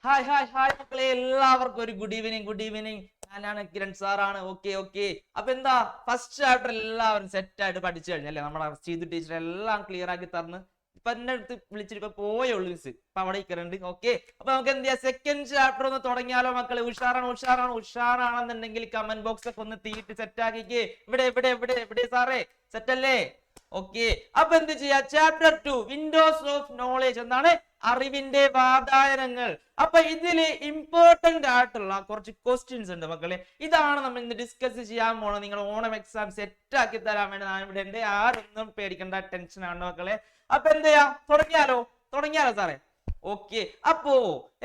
Hi hi hi മക്കളെ, എല്ലാവർക്കും ഒരു ഗുഡ് ഈവനിങ്. ഞാനാണ് കിരൺ സാറാണ്. ഓക്കെ. അപ്പൊ എന്താ, ഫസ്റ്റ് ചാപ്റ്റർ എല്ലാവരും സെറ്റ് ആയിട്ട് പഠിച്ചു കഴിഞ്ഞല്ലേ? നമ്മുടെ ചെയ്തു ടീച്ചർ എല്ലാം ക്ലിയർ ആക്കി തന്ന് ഇപ്പൊ എന്റെ അടുത്ത് വിളിച്ചിട്ട് ഇപ്പൊ പോയുള്ളൂ മിസ്. ഇപ്പൊ അവിടെ ഇരിക്കുന്നുണ്ട്. ഓക്കെ, അപ്പൊ നമുക്ക് എന്ത് ചെയ്യാം, സെക്കൻഡ് ചാപ്റ്റർ ഒന്ന് തുടങ്ങിയാലോ മക്കളെ? ഉഷാറാണെന്നുണ്ടെങ്കിൽ കമന്റ് ബോക്സ് ഒക്കെ ഒന്ന് തീയിട്ട് സെറ്റ് ആക്കിക്കേ. ഇവിടെ സാറേ, സെറ്റ് അല്ലേ? ഓക്കെ, അപ്പൊ എന്ത് ചെയ്യാ, ചാപ്റ്റർ 2 വിൻഡോസ് ഓഫ് നോളേജ്, എന്താണ്? അറിവിന്റെ വാതായനങ്ങൾ. അപ്പൊ ഇതില് ഇമ്പോർട്ടന്റ് ആയിട്ടുള്ള കുറച്ച് ക്വസ്റ്റ്യൻസ് ഉണ്ട് മക്കളെ. ഇതാണ് നമ്മൾ ഇന്ന് ഡിസ്കസ് ചെയ്യാൻ പോണത്. നിങ്ങൾ ഓണം എക്സാം സെറ്റ് ആക്കി തരാൻ വേണ്ടി ഞാൻ ഇവിടെ ഉണ്ട്. ആരൊന്നും പേടിക്കേണ്ട, ടെൻഷൻ ആണ് മക്കളെ. അപ്പൊ എന്ത് ചെയ്യാം, തുടങ്ങിയാലോ സാറേ? ഓക്കെ, അപ്പോ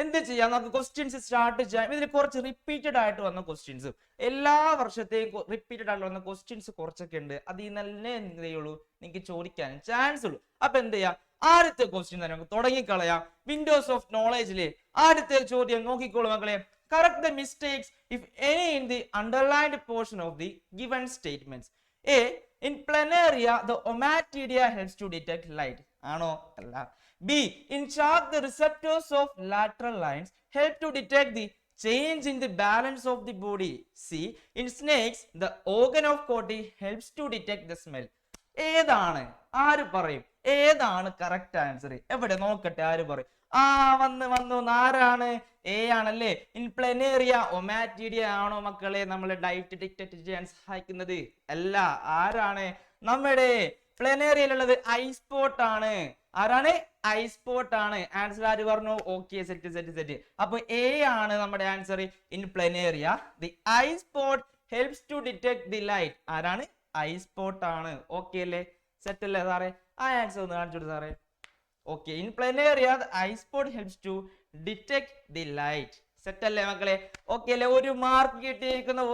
എന്ത് ചെയ്യാം, നമുക്ക് ക്വസ്റ്റ്യൻസ് സ്റ്റാർട്ട് ചെയ്യാം. ഇതിൽ കുറച്ച് റിപ്പീറ്റഡ് ആയിട്ട് വന്ന ക്വസ്റ്റ്യൻസ്, എല്ലാ വർഷത്തെയും റിപ്പീറ്റഡ് ആയിട്ട് വന്ന ക്വസ്റ്റ്യൻസ് കുറച്ചൊക്കെ ഉണ്ട്. അതിൽ തന്നെ എന്ത് ചെയ്യുള്ളൂ, നിങ്ങൾക്ക് ചോദിക്കാൻ ചാൻസ് ഉള്ളൂ. അപ്പൊ എന്ത് ചെയ്യാം, ആദ്യത്തെ ക്വസ്റ്റ്യൻ തന്നെ നമുക്ക് തുടങ്ങിക്കളയാം. വിൻഡോസ് ഓഫ് നോളേജിലെ ആദ്യത്തെ ചോദ്യം നോക്കിക്കോളൂ മക്കളെ. Correct the mistakes if any in the underlined portion of the given statements. A, in planaria the ommatidia helps to detect light. ആണോ? അല്ല. B, in shark the receptors of lateral lines help to detect the change in the balance of the body. C, in snakes the organ of Corti helps to detect the smell. ഏതാണ്, ആര് പറയും, ഏതാണ് correct answer? എവിടെ നോക്കട്ടെ, ആര് പറയും? വന്നു ആരാണ്? എ ആണല്ലേ. ഇൻ പ്ലനേറിയ ഒമാറ്റിഡിയ ആണോ മക്കളെ നമ്മൾ ഡയറ്റ് ഡിറ്റക്ട് ചെയ്യാൻ സഹായിക്കുന്നത്? അല്ല. ആരാണ്? നമ്മുടെ പ്ലനേറിയയിലുള്ളത് ഐസ്പോട്ട് ആണ്. ആരാണ്? ഐസ്പോട്ട് ആണ്. ആൻസർ ആര് പറഞ്ഞു? Okay, set. അപ്പൊ എ ആണ് നമ്മുടെ answer. In planaria the eyespot helps to detect the light. ആരാണ്? ഐസ്പോട്ട് ആണ്. ഓക്കെ അല്ലേ? സെറ്റ് അല്ലേ സാറേ? ആ ആൻസർ ഒന്ന് കാണിച്ചോളൂ സാറേ. Okay, in planaria the eyespot helps to detect the light. Set അല്ലേ മക്കളെ? ഓക്കെ അല്ലേ? ഒരു മാർക്ക് കിട്ടിയിരിക്കുന്നു.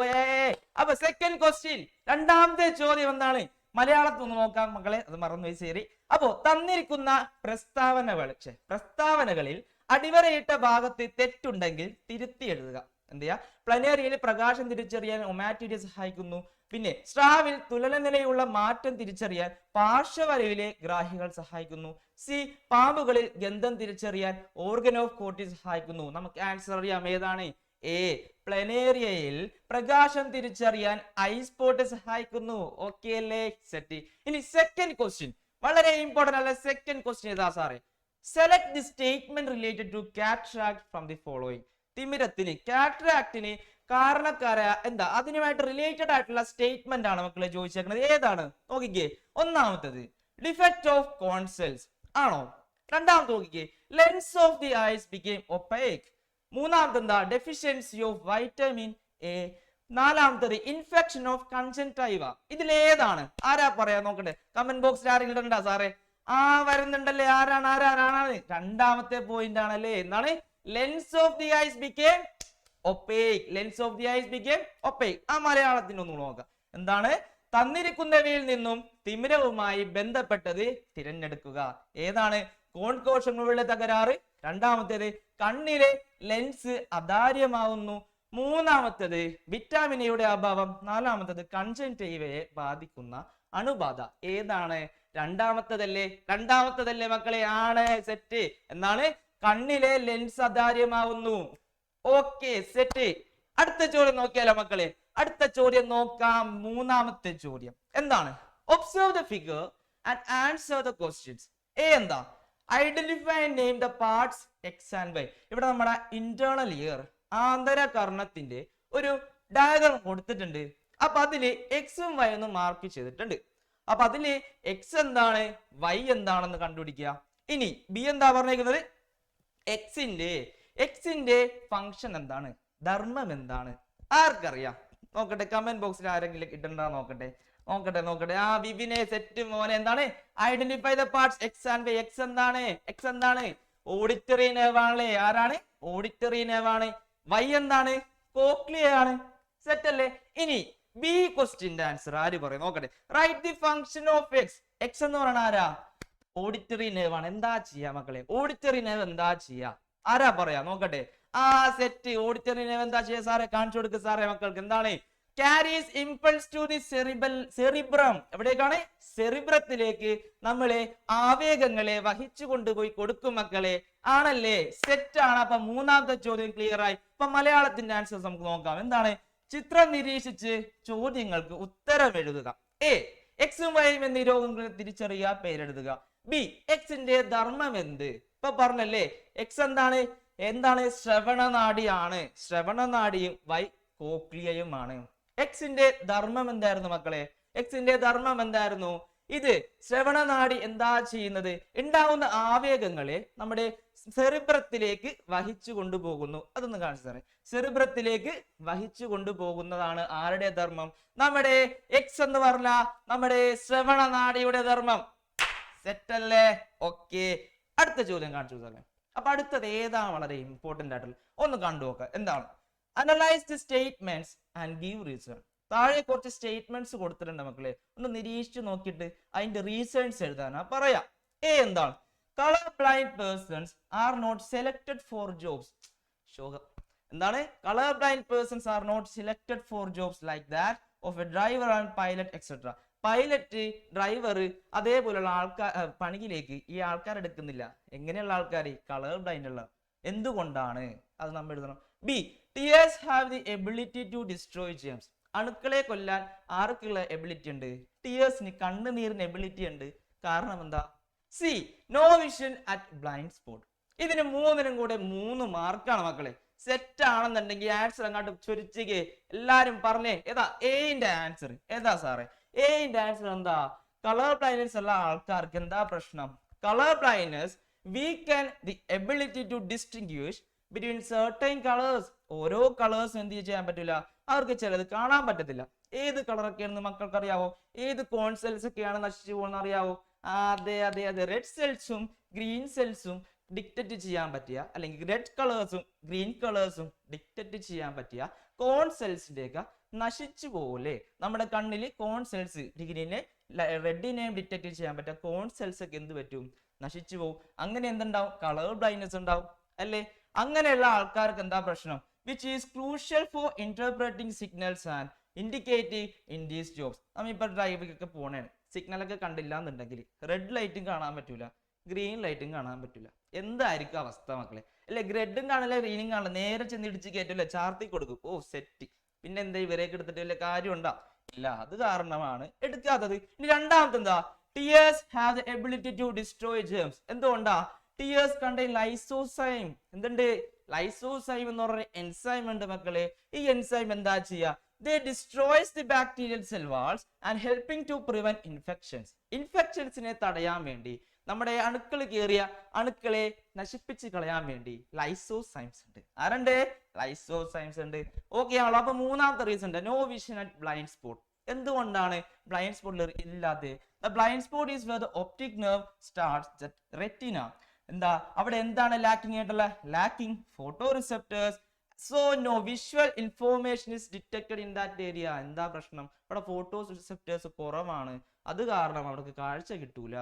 അപ്പൊ സെക്കൻഡ് ക്വസ്റ്റ്യൻ, രണ്ടാമത്തെ ചോദ്യം എന്താണ്? മലയാളത്തിൽ ഒന്ന് നോക്കാം മക്കളെ, അത് മറന്നുപോയി, ശരി. അപ്പോ തന്നിരിക്കുന്ന പ്രസ്താവനകളിൽ അടിവരയിട്ട ഭാഗത്ത് തെറ്റുണ്ടെങ്കിൽ തിരുത്തി എഴുതുക. എന്ത് ചെയ്യാ? പ്ലനേറിയയിൽ പ്രകാശം തിരിച്ചറിയാൻ ഒമാറ്റിഡിയ സഹായിക്കുന്നു. പിന്നെ സ്ട്രാവിൽ തുലന നിലയുള്ള മാറ്റം തിരിച്ചറിയാൻ പാർശ്വവരയിലെ ഗ്രാഹികൾ സഹായിക്കുന്നു. സി, പാമ്പുകളിൽ ഗന്ധം തിരിച്ചറിയാൻ ഓർഗൻ ഓഫ് കോർട്ടി സഹായിക്കുന്നു. നമുക്ക് ആൻസർ അറിയാം, ഏതാണ്? എ, പ്ലനേറിയയിൽ പ്രകാശം തിരിച്ചറിയാൻ ഐസ്പോട്ട് സഹായിക്കുന്നു. ഓക്കെ അല്ലേ? സെറ്റ്. ഇനി സെക്കൻഡ് ക്വസ്റ്റ്യൻ വളരെ ഇമ്പോർട്ടന്റ് അല്ല. സെക്കൻഡ് ക്വസ്റ്റ്യൻ ഏതാ സാറേ? Select the statement related to cataract from the following. തിമിരത്തിന്, കാറ്ററാക്ടിന് കാരണക്കാരായ എന്താ, അതിനുമായിട്ട് റിലേറ്റഡ് ആയിട്ടുള്ള സ്റ്റേറ്റ്മെന്റ് ആണ് മക്കളെ ചോദിച്ചേക്കുന്നത്. ഏതാണ്? നോക്കിക്കേ. ഒന്നാമത്തത് ഡിഫക്റ്റ് ഓഫ് കോൺസെൽസ് ആണോ? രണ്ടാമത്തെ നോക്കിക്കേ, lens of the eyes became opaque. മൂന്നാമത്തെ എന്താ, ഡെഫിഷ്യൻസി ഓഫ് വൈറ്റമിൻ എ. നാലാമത്തത് ഇൻഫെക്ഷൻ ഓഫ് കൺജങ്ക്റ്റൈവ. ഇതിലേതാണ്? ആരാ പറയാ നോക്കട്ടെ, കമന്റ് ബോക്സിൽ ആരെങ്കിലും ഇടണ്ടാ സാറേ? വരുന്നുണ്ടല്ലേ. ആരാണ്? രണ്ടാമത്തെ പോയിന്റ് ആണല്ലേ. എന്താണ്? Lens of the eyes became opaque. Lens of the eyes became opaque. മലയാളത്തിനൊന്ന് നോക്കാം. എന്താണ്? തന്നിരിക്കുന്നവയിൽ നിന്നും തിമിരവുമായി ബന്ധപ്പെട്ടത് തിരഞ്ഞെടുക്കുക. ഏതാണ്? കോൺകോശങ്ങളുടെ തകരാറ്. രണ്ടാമത്തേത് കണ്ണിലെ ലെൻസ് അധാര്യമാവുന്നു. മൂന്നാമത്തേത് വിറ്റാമിൻ എയുടെ അഭാവം. നാലാമത്തേത് കൺജങ്ക്റ്റൈവയെ ബാധിക്കുന്ന അണുബാധ. ഏതാണ്? രണ്ടാമത്തതല്ലേ മക്കളെ? ആണ്. സെറ്റ്. എന്താണ്? കണ്ണിലെ ലെൻസ് അധാര്യമാവുന്നു. Okay, set. അടുത്ത ചോദ്യം നോക്കിയാലോ മക്കളെ? അടുത്ത ചോദ്യം നോക്കാം. മൂന്നാമത്തെ ചോദ്യം എന്താണ്? Observe the figure and answer the questions. എന്താ? Identify and name the parts X and Y. ഇവിടെ നമ്മുടെ ഇന്റേണൽ ഇയർ ആന്തരകർണത്തിന്റെ ഒരു ഡയഗ്രം കൊടുത്തിട്ടുണ്ട്. അപ്പൊ അതില് എക്സും വൈ ഒന്ന് മാർക്ക് ചെയ്തിട്ടുണ്ട്. അപ്പൊ അതില് എക്സ് എന്താണ്, വൈ എന്താണെന്ന് കണ്ടുപിടിക്കുക. ഇനി ബി എന്താ പറഞ്ഞിരിക്കുന്നത്? എക്സിന്റെ ഫംഗ്ഷൻ എന്താണ്, ധർമ്മം എന്താണ്? ആർക്കറിയാം? നോക്കട്ടെ, കമന്റ് ബോക്സിൽ ആരെങ്കിലും ഇടണ്ടാ നോക്കട്ടെ. വിപിനെ, സെറ്റ് മോനെ. എന്താണ്? Identify the parts X and Y. X എന്താണ്? ഓഡിറ്ററി നെർവ് ആണല്ലേ. ആരാണ്? ഓഡിറ്ററി നെർവ് ആണ്. വൈ എന്താണ്? കോക്ലിയ ആണ്. സെറ്റ് അല്ലേ? ഇനി ബി ക്വസ്റ്റ്യന്റെ ആൻസർ ആര് പറയും നോക്കട്ടെ. Write the function of X. X എന്ന് പറയുന്നത് ആരാ? ഓഡിറ്ററി നെർവ് ആണ്. എന്താ ചെയ്യാ മക്കളെ? ഓഡിറ്ററി നെർവ് എന്താ ചെയ്യാ? ആരാ പറയാ നോക്കട്ടെ. സെറ്റ്. ഓഡിറ്ററി നെർവ് എന്താ ചെയ്യാ സാറേ? കാണിച്ചു കൊടുക്കുക സാറേ മക്കൾക്ക്. എന്താണ്? carries impulse to the cerebrum. എവിടേക്കാണ്? സെറിബ്രത്തിലേക്ക് നമ്മളെ ആവേഗങ്ങളെ വഹിച്ചു കൊണ്ടുപോയി കൊടുക്കും മക്കളെ. ആണല്ലേ? സെറ്റ് ആണ്. അപ്പൊ മൂന്നാമത്തെ ചോദ്യം ക്ലിയർ ആയി. അപ്പൊ മലയാളത്തിന്റെ ആൻസേഴ്സ് നമുക്ക് നോക്കാം. എന്താണ്? ചിത്രം നിരീക്ഷിച്ച് ചോദ്യങ്ങൾക്ക് ഉത്തരം എഴുതുക. എ, എക്സും വൈയും എന്നീ രോഗങ്ങളെ തിരിച്ചറിയുക, പേരെഴുതുക. ബി, എക്സിന്റെ ധർമ്മം എന്ത്? ഇപ്പൊ പറഞ്ഞല്ലേ എക്സ് എന്താണ്? ശ്രവണനാഡിയാണ്. ശ്രവണനാഡിയും വൈ കോക്ലിയയുമാണ്. എക്സിന്റെ ധർമ്മം എന്തായിരുന്നു മക്കളെ? എക്സിന്റെ ധർമ്മം എന്തായിരുന്നു? ഇത് ശ്രവണനാഡി എന്താ ചെയ്യുന്നത്? ഉണ്ടാവുന്ന ആവേഗങ്ങളെ നമ്മുടെ സെറിബ്രത്തിലേക്ക് വഹിച്ചു കൊണ്ടുപോകുന്നു. അതൊന്ന് കാണിച്ചു തരാം. സെറിബ്രത്തിലേക്ക് വഹിച്ചു കൊണ്ടുപോകുന്നതാണ് ആരുടെ ധർമ്മം? നമ്മുടെ എക്സ് എന്ന് പറഞ്ഞ നമ്മുടെ ശ്രവണനാഡിയുടെ ധർമ്മം. സെറ്റല്ലേ? ഓക്കെ. അടുത്ത ചോദ്യം കാണിച്ചു തരാം. അപ്പൊ അടുത്തത് ഏതാണ് വളരെ ഇമ്പോർട്ടന്റ് ആയിട്ടുള്ള ഒന്ന് കണ്ടു നോക്കാം. എന്താണ്? Analyse the statements and give reason. താഴെ കുറച്ച് സ്റ്റേറ്റ്മെന്റ്സ് കൊടുത്തിട്ടുണ്ട് മക്കളെ. ഒന്ന് നിരീക്ഷിച്ച് നോക്കിയിട്ട് അതിന്റെ റീസൺസ് എഴുതാനാ പറയാം. എ എന്താണ്? Colour blind persons are not selected for jobs. ശോകം. എന്താണ്? Colour blind persons are not selected for jobs like that of a driver and pilot etcetera. Pilot, driver, അതേപോലുള്ള ആൾക്കാർ പണിയിലേക്ക് ഈ ആൾക്കാർ എടുക്കുന്നില്ല. എങ്ങനെയുള്ള ആൾക്കാർ? കളർ ബ്ലൈൻഡ് ഉള്ള. എന്തുകൊണ്ടാണ്? അത് നമ്മൾ എഴുതണം. B, tears have the ability to destroy germs. അണുക്കളെ കൊല്ലാൻ ആർക്കുള്ള എബിലിറ്റി ഉണ്ട്? ടിയേഴ്സിന്, കണ്ണുനീരിന് എബിലിറ്റി ഉണ്ട്. കാരണം എന്താ? C, no vision at blind spot. ഇതിന് മൂന്നിനും കൂടെ 3 മാർക്കാണ് മക്കളെ. സെറ്റ് ആണെന്നുണ്ടെങ്കിൽ ആൻസർ അങ്ങോട്ട് ചുരുച്ചുകെ എല്ലാരും പറഞ്ഞേ. ഏതാ എന്റെ ആൻസർ? ഏതാ സാറേ? എന്റെ ആൻസർ എന്താ? കളർ ബ്ലൈൻഡ്നെസ് ഉള്ള ആൾക്കാർക്ക് എന്താ പ്രശ്നം? Colour blindness weaken the ability to distinguish between certain colours. ഓരോ കളേഴ്സും എന്ത് ചെയ്യാൻ പറ്റില്ല? അവർക്ക് ചിലത് കാണാൻ പറ്റത്തില്ല. ഏത് കളറൊക്കെയാണെന്ന് മക്കൾക്ക് അറിയാവോ? ഏത് കോൺസെൽസ് ഒക്കെയാണ് നശിച്ചു പോകുന്ന അറിയാവോ? അതെ അതെ അതെ, റെഡ് സെൽസും ഗ്രീൻ സെൽസും ഡിക്റ്റേറ്റ് ചെയ്യാൻ പറ്റിയ, അല്ലെങ്കിൽ റെഡ് കളേഴ്സും ഗ്രീൻ കളേഴ്സും ഡിക്റ്റേറ്റ് ചെയ്യാൻ പറ്റിയ കോൺ സെൽസിന്റെ ഒക്കെ നശിച്ചു പോകൂലേ? നമ്മുടെ കണ്ണിൽ കോൺ സെൽസ്, ഗ്രീനെ റെഡിനെയും ഡിറ്റക്ട് ചെയ്യാൻ പറ്റുക കോൺ സെൽസ് ഒക്കെ എന്ത് പറ്റും? നശിച്ചു പോകും. അങ്ങനെ എന്തുണ്ടാവും? കളർ ബ്ലൈൻഡ്നെസ് ഉണ്ടാവും അല്ലേ? അങ്ങനെയുള്ള ആൾക്കാർക്ക് എന്താ പ്രശ്നം? Which is crucial for interpreting signals and indicating in these jobs. നമ്മളിപ്പോൾ ഡ്രൈവിംഗ് പോണേ, സിഗ്നലൊക്കെ കണ്ടില്ല എന്നുണ്ടെങ്കിൽ റെഡ് ലൈറ്റും കാണാൻ പറ്റൂല, ഗ്രീൻ ലൈറ്റും കാണാൻ പറ്റൂല. എന്തായിരിക്കും അവസ്ഥ മക്കളെ? അല്ലെ? റെഡും കാണില്ല, ഗ്രീനും കാണില്ല, നേരെ ചെന്ന് ഇടിച്ച് കയറ്റില്ല, ചാർത്തി കൊടുക്കും. ഓ സെറ്റ്. പിന്നെ എന്താ ഇവരെയൊക്കെ എടുത്തിട്ട് വല്ല കാര്യം ഉണ്ടാ? ഇല്ല. അത് കാരണമാണ് എടുക്കാത്തത്. ഇനി രണ്ടാമത്തെ എന്താ? Tears have the ability to destroy germs. എന്തുകൊണ്ടാ? Tears contain lysozyme. എന്തുണ്ട്? ലൈസോസൈം എന്ന് പറഞ്ഞ എൻസൈം ഉണ്ട് മക്കളെ. ഈ എൻസൈം എന്താ ചെയ്യാ? They destroys the bacterial cell walls and helping to prevent infections. ഇൻഫെക്ഷൻസിനെ തടയാൻ വേണ്ടി, നമ്മുടെ അണുക്കൾ കയറിയ അണുക്കളെ നശിപ്പിച്ച് കളയാൻ വേണ്ടി ലൈസോസൈംസ് ഉണ്ട്. ആരുണ്ട്? ലൈസോസൈംസ് ഉണ്ട്. ഓക്കെ ആണല്ലോ. അപ്പൊ മൂന്നാമത്തെ റീസൺ ഉണ്ട്, no vision at blind spot. എന്തുകൊണ്ടാണ് ബ്ലൈൻഡ് സ്പോട്ടിൽ ഇല്ലാതെ? Blind spot is where the optic nerve starts at retina. എന്താ അവിടെ എന്താണ് ലാക്കിംഗ് ആയിട്ടുള്ള? Lacking photoreceptors. So no visual information is detected in that area. എന്താ പ്രശ്നം? അവിടെ ഫോട്ടോസ് റിസെപ്റ്റേഴ്സ് കുറവാണ്. അത് കാരണം അവർക്ക് കാഴ്ച കിട്ടൂല.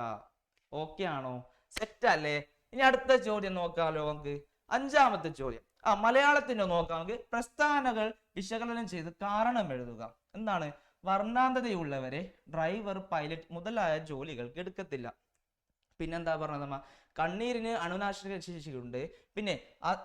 ഓക്കെ ആണോ? സെറ്റ് അല്ലേ? ഇനി അടുത്ത ചോദ്യം നോക്കാമല്ലോ നമുക്ക്. അഞ്ചാമത്തെ ചോദ്യം മലയാളത്തിന്റെ നോക്കാം നമുക്ക്. പ്രസ്താവനകൾ വിശകലനം ചെയ്ത് കാരണം എഴുതുക. എന്താണ്? വർണ്ണാന്തതയുള്ളവരെ ഡ്രൈവർ, പൈലറ്റ് മുതലായ ജോലികൾക്ക് എടുക്കത്തില്ല. പിന്നെന്താ പറഞ്ഞത്? കണ്ണീരിന് അണുനാശക ശേഷിയുണ്ട്. പിന്നെ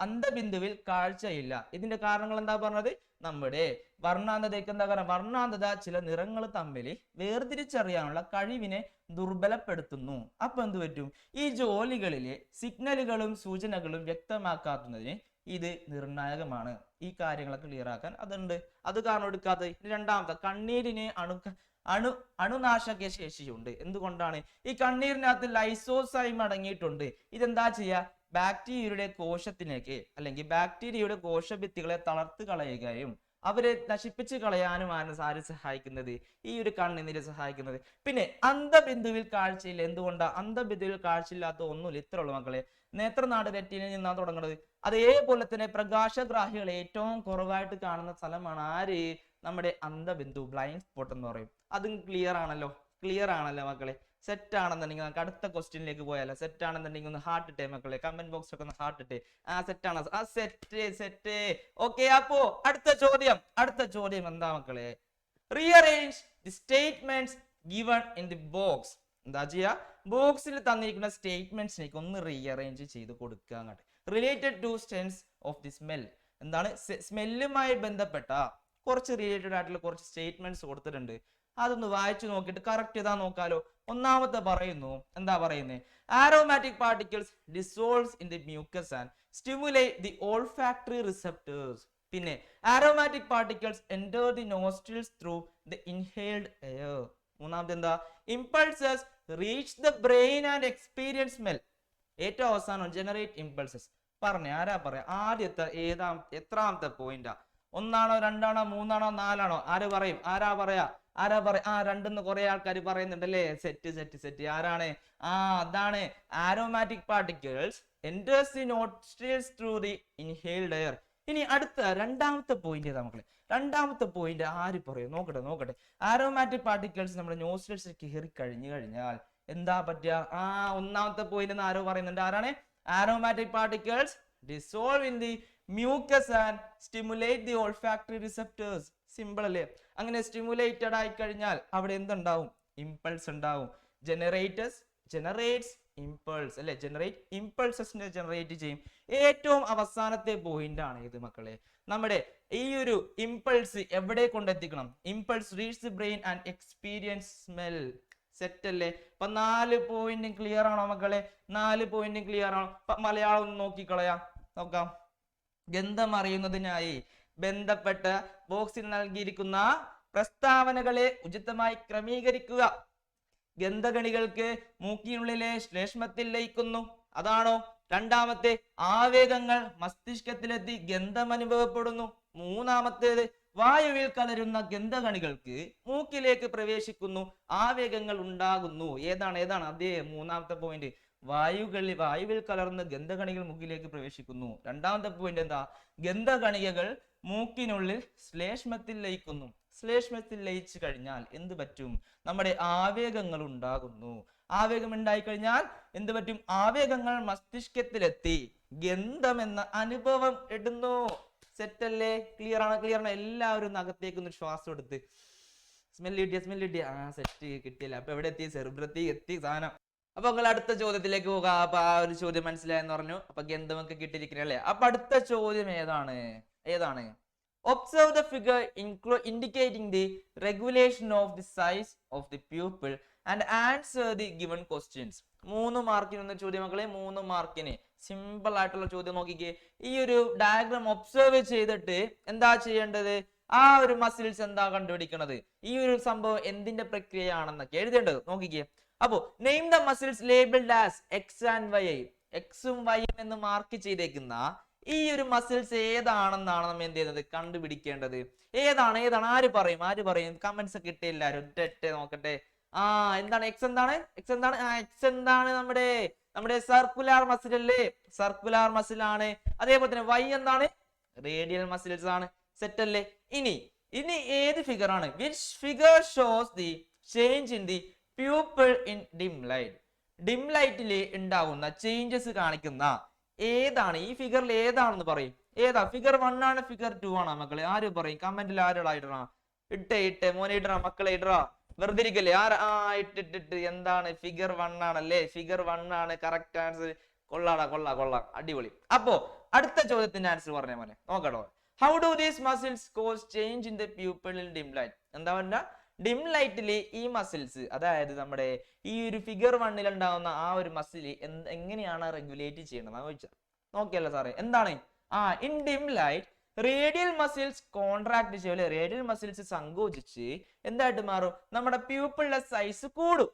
അന്ധബിന്ദുവിൽ കാഴ്ചയില്ല. ഇതിന്റെ കാരണങ്ങൾ എന്താ പറഞ്ഞത്? നമ്മുടെ വർണ്ണാന്തതയ്ക്ക് എന്താ കാരണം? വർണ്ണാന്തത ചില നിറങ്ങൾ തമ്മിൽ വേർതിരിച്ചറിയാനുള്ള കഴിവിനെ ദുർബലപ്പെടുത്തുന്നു. അപ്പൊ എന്ത് പറ്റും? ഈ ജോലികളിലെ സിഗ്നലുകളും സൂചനകളും വ്യക്തമാക്കാത്തതിന് ഇത് നിർണായകമാണ്. ഈ കാര്യങ്ങളൊക്കെ ക്ലിയർ ആക്കാൻ അതുണ്ട്. അത് കാരണം എടുക്കാതെ. രണ്ടാമത്തെ, കണ്ണീരിന് അണുനാശക ശേഷിയുണ്ട്. എന്തുകൊണ്ടാണ്? ഈ കണ്ണീരിനകത്ത് ലൈസോസൈം അടങ്ങിയിട്ടുണ്ട്. ഇതെന്താ ചെയ്യുക? ബാക്ടീരിയയുടെ കോശത്തിലേക്ക്, അല്ലെങ്കിൽ ബാക്ടീരിയയുടെ കോശഭിത്തികളെ തളർത്ത് കളയുകയും അവരെ നശിപ്പിച്ച് കളയാനുമാണ് ആര് സഹായിക്കുന്നത്? ഈ ഒരു കണ്ണിനെ സഹായിക്കുന്നത്. പിന്നെ അന്ധബിന്ദുവിൽ കാഴ്ചയില്ല. എന്തുകൊണ്ടാ? അന്ധബിന്ദുവിൽ കാഴ്ചയില്ലാത്ത ഒന്നുമില്ല. ഇത്ര ഉള്ളു മക്കളെ. നേത്രനാട് റെറ്റിനയിൽ നിന്നാണ് തുടങ്ങുന്നത്. അതേപോലെ തന്നെ പ്രകാശഗ്രാഹികൾ ഏറ്റവും കുറവായിട്ട് കാണുന്ന സ്ഥലമാണ് ആര്? നമ്മുടെ അന്ധബിന്ദു, ബ്ലൈൻഡ് സ്പോട്ട് എന്ന് പറയും. അതും ക്ലിയർ ആണല്ലോ? ക്ലിയർ ആണല്ലോ മക്കളെ? സെറ്റ് ആണെന്നുണ്ടെങ്കിൽ നമുക്ക് അടുത്ത ക്വസ്റ്റ്യനിലേക്ക് പോയാലോ? സെറ്റ് ആണെന്നുണ്ടെങ്കിൽ ഒന്ന് ഹാർട്ട് ഇട്ടേ മക്കളെ, കമന്റ് ബോക്സ് ഒക്കെ ഒന്ന് ഹാർട്ട് ഇട്ടേ. സെറ്റ് ആണ്, സെറ്റ്. ഓക്കെ, അപ്പോ അടുത്ത ചോദ്യം എന്താ മക്കളെ? Rearrange the statements given in the box. എന്താ ചെയ്യാ? ബോക്സിൽ തന്നിരിക്കുന്ന സ്റ്റേറ്റ്മെന്റ്സിലേക്ക് ഒന്ന് റീഅറേഞ്ച് ചെയ്ത് കൊടുക്കുക അങ്ങോട്ട്. Related to sense of the smell. എന്താണ്? സ്മെല്ലുമായി ബന്ധപ്പെട്ട കുറച്ച് റിലേറ്റഡ് ആയിട്ടുള്ള കുറച്ച് സ്റ്റേറ്റ്മെന്റ്സ് കൊടുത്തിട്ടുണ്ട്. അതൊന്ന് വായിച്ചു നോക്കിയിട്ട് കറക്റ്റ് ചെയ്താ നോക്കാലോ. ഒന്നാമത്തെ പറയുന്നു, എന്താ പറയുന്നത്? Aromatic particles dissolves in the mucus and stimulate the olfactory receptors. പിന്നെ aromatic particles enter the nostrils through the inhaled air. മൂന്നാമത്തെ എന്താ? Impulses reach the brain and experience smell. ഏറ്റവും അവസാനം ജനറേറ്റ് ഇമ്പൾസസ്. പറഞ്ഞേ, ആരാ പറയാ? ആദ്യത്തെ എത്രാമത്തെ പോയിന്റാ? ഒന്നാണോ, രണ്ടാണോ, മൂന്നാണോ, നാലാണോ? ആര് പറയും? ആരാ പറയാ? രണ്ടെന്ന് കുറെ ആൾക്കാർ പറയുന്നുണ്ടല്ലേ. സെറ്റ്. ആരാണ്? അതാണ് aromatic particles enters the nostrils through the inhaled air. ഇനി അടുത്ത രണ്ടാമത്തെ പോയിന്റ് ഏതാ മക്കളെ? രണ്ടാമത്തെ പോയിന്റ് ആര് പറയും? നോക്കട്ടെ. ആരോമാറ്റിക് പാർട്ടിക്കിൾസ് നമ്മുടെ നോസ്ട്രിൽസിലേക്ക് കയറി കഴിഞ്ഞാൽ എന്താ പറ്റുക? ഒന്നാമത്തെ പോയിന്റ് ആരോ പറയുന്നുണ്ട്. ആരാണ്? Aromatic particles dissolve in the mucus and stimulate the olfactory receptors. Simple അല്ലേ? അങ്ങനെ സ്റ്റിമുലേറ്റഡ് ആയി കഴിഞ്ഞാൽ അവിടെ എന്തുണ്ടാവും? ഇമ്പൾസ് ഉണ്ടാവും. ജനറേറ്റ്സ് ഇമ്പൾസ് അല്ലെ? ജനറേറ്റ് ഇമ്പൾസസിനെ ജനറേറ്റ് ചെയ്യും. ഏറ്റവും അവസാനത്തെ പോയിന്റ് ആണ് ഇത് മക്കളെ. നമ്മുടെ ഈ ഒരു ഇമ്പൾസ് എവിടെ കൊണ്ടെത്തിക്കണം? Impulse reach the brain and experience smell. Set അല്ലേ? അപ്പൊ 4 പോയിന്റും ക്ലിയർ ആണോ മക്കളെ? 4 പോയിന്റും ക്ലിയർ ആണോ? മലയാളം ഒന്ന് നോക്കാം. ഗന്ധം അറിയുന്നതിനായി ബന്ധപ്പെട്ട ബോക്സിൽ നൽകിയിരിക്കുന്ന പ്രസ്താവനകളെ ഉചിതമായി ക്രമീകരിക്കുക. ഗന്ധകണികൾക്ക് മൂക്കിനുള്ളിലെ ശ്ലേഷ്മത്തിൽ ലയിക്കുന്നു. അതാണോ? രണ്ടാമത്തെ, ആവേഗങ്ങൾ മസ്തിഷ്കത്തിലെത്തി ഗന്ധം അനുഭവപ്പെടുന്നു. മൂന്നാമത്തേത്, വായുവിൽ കലരുന്ന ഗന്ധകണികൾക്ക് മൂക്കിലേക്ക് പ്രവേശിക്കുന്നു, ആവേഗങ്ങൾ ഉണ്ടാകുന്നു. ഏതാണ്? അതേ മൂന്നാമത്തെ പോയിന്റ്. വായുവിൽ കലർന്ന് ഗന്ധകണികൾ മൂക്കിലേക്ക് പ്രവേശിക്കുന്നു. രണ്ടാമത്തെ പോയിന്റ് എന്താ? ഗന്ധകണികകൾ മൂക്കിനുള്ളിൽ ശ്ലേഷ്മത്തിൽ ലയിക്കുന്നു. ശ്ലേഷ്മത്തിൽ ലയിച്ചു കഴിഞ്ഞാൽ എന്ത് പറ്റും? നമ്മുടെ ആവേഗങ്ങൾ ഉണ്ടാകുന്നു. ആവേഗം ഉണ്ടായി കഴിഞ്ഞാൽ എന്ത് പറ്റും? ആവേഗങ്ങൾ മസ്തിഷ്കത്തിലെത്തി ഗന്ധം എന്ന അനുഭവം ഇടുന്നു. സെറ്റല്ലേ? ക്ലിയർ ആണ്? എല്ലാവരും അകത്തേക്ക് ഒന്ന് ശ്വാസം എടുത്ത് സ്മെല്ല് കിട്ടിയ സെറ്റ് കിട്ടിയല്ല. അപ്പൊ എവിടെ എത്തി? സെറിബ്രത്തിൽ എത്തി സാധനം. അപ്പൊ നിങ്ങൾ അടുത്ത ചോദ്യത്തിലേക്ക് പോകാം. അപ്പൊ ആ ഒരു ചോദ്യം മനസ്സിലായെന്ന് പറഞ്ഞു. അപ്പൊ ഗന്ധമൊക്കെ കിട്ടിയിരിക്കണല്ലേ. അപ്പൊ അടുത്ത ചോദ്യം ഏതാണ്? Observe the figure indicating the regulation of the size of the pupil and answer the given questions. 3 മാർക്കിന് ചോദ്യം മക്കളെ. 3 മാർക്കിന് സിമ്പിൾ ആയിട്ടുള്ള ചോദ്യം നോക്കിക്കേ. ഈ ഒരു ഡയഗ്രാം ഒബ്സർവ് ചെയ്തിട്ട് എന്താ ചെയ്യേണ്ടത്? ആ ഒരു മസിൽസ് എന്താ കണ്ടുപിടിക്കണത്? ഈ ഒരു സംഭവം എന്തിന്റെ പ്രക്രിയയാണെന്നൊക്കെ എഴുതേണ്ടത്. നോക്കിക്കേ. അപ്പോ name the muscles labelled as X and Y. എക്സും വൈയും എന്ന് മാർക്ക് ചെയ്തേക്കുന്ന ഈ ഒരു മസിൽസ് ഏതാണെന്നാണ് നമ്മൾ എന്ത് ചെയ്യുന്നത്? കണ്ടുപിടിക്കേണ്ടത്. ഏതാണ്? ആര് പറയും? കമന്റ്സ് ഒക്കെ ഇട്ടേ എല്ലാരും. ഒറ്റ നോക്കട്ടെ. എന്താണ്? എക്സ് എന്താണ്? എക്സ് എന്താണ്? നമ്മുടെ സർക്കുലാർ മസിൽ അല്ലേ? സർക്കുലാർ മസിൽ ആണ്. അതേപോലെ തന്നെ വൈ എന്താണ്? റേഡിയൽ മസിൽസ് ആണ്. സെറ്റ് അല്ലേ? ഇനി ഏത് ഫിഗർ ആണ്? Which figure shows the change in the pupil in dim light. Dim ലൈറ്റിൽ ഉണ്ടാകുന്ന ചേഞ്ചസ് കാണിക്കുന്ന ഏതാണ്? ഈ ഫിഗറിൽ ഏതാണെന്ന് പറയും. ഏതാ? ഫിഗർ 1 ആണ്? ഫിഗർ 2 ആണോ മക്കളെ? ആര് പറയും? കമന്റിൽ ആരോടാ ഇടണ? ഇട്ടേ മോനെ ഇടറാ മക്കളെ, ഇടറാ. വെറുതെ ഇരിക്കല്ലേ. ഇട്ടിട്ട് എന്താണ്? ഫിഗർ 1 ആണല്ലേ? ഫിഗർ 1 ആണ് കറക്റ്റ് ആൻസർ. കൊള്ളാം, അടിപൊളി. അപ്പോ അടുത്ത ചോദ്യത്തിന്റെ ആൻസർ പറഞ്ഞ മോനെ നോക്കട്ടോ. How do these muscles cause change in the pupil in dim light? എന്താ പറഞ്ഞ? ഡിം ലൈറ്റില് ഈ മസിൽസ്, അതായത് നമ്മുടെ ഈ ഒരു ഫിഗർ 1 ഉണ്ടാവുന്ന ആ ഒരു മസിൽ എങ്ങനെയാണ് റെഗുലേറ്റ് ചെയ്യണമെന്ന് ചോദിച്ചാൽ നോക്കിയല്ലോ സാറേ. എന്താണ്? In dim light radial muscles contract ചെയ്യും. റേഡിയൽ മസിൽസ് സങ്കോചിച്ച് എന്തായിട്ട് മാറും? നമ്മുടെ പ്യൂപ്പിളിന്റെ സൈസ് കൂടും.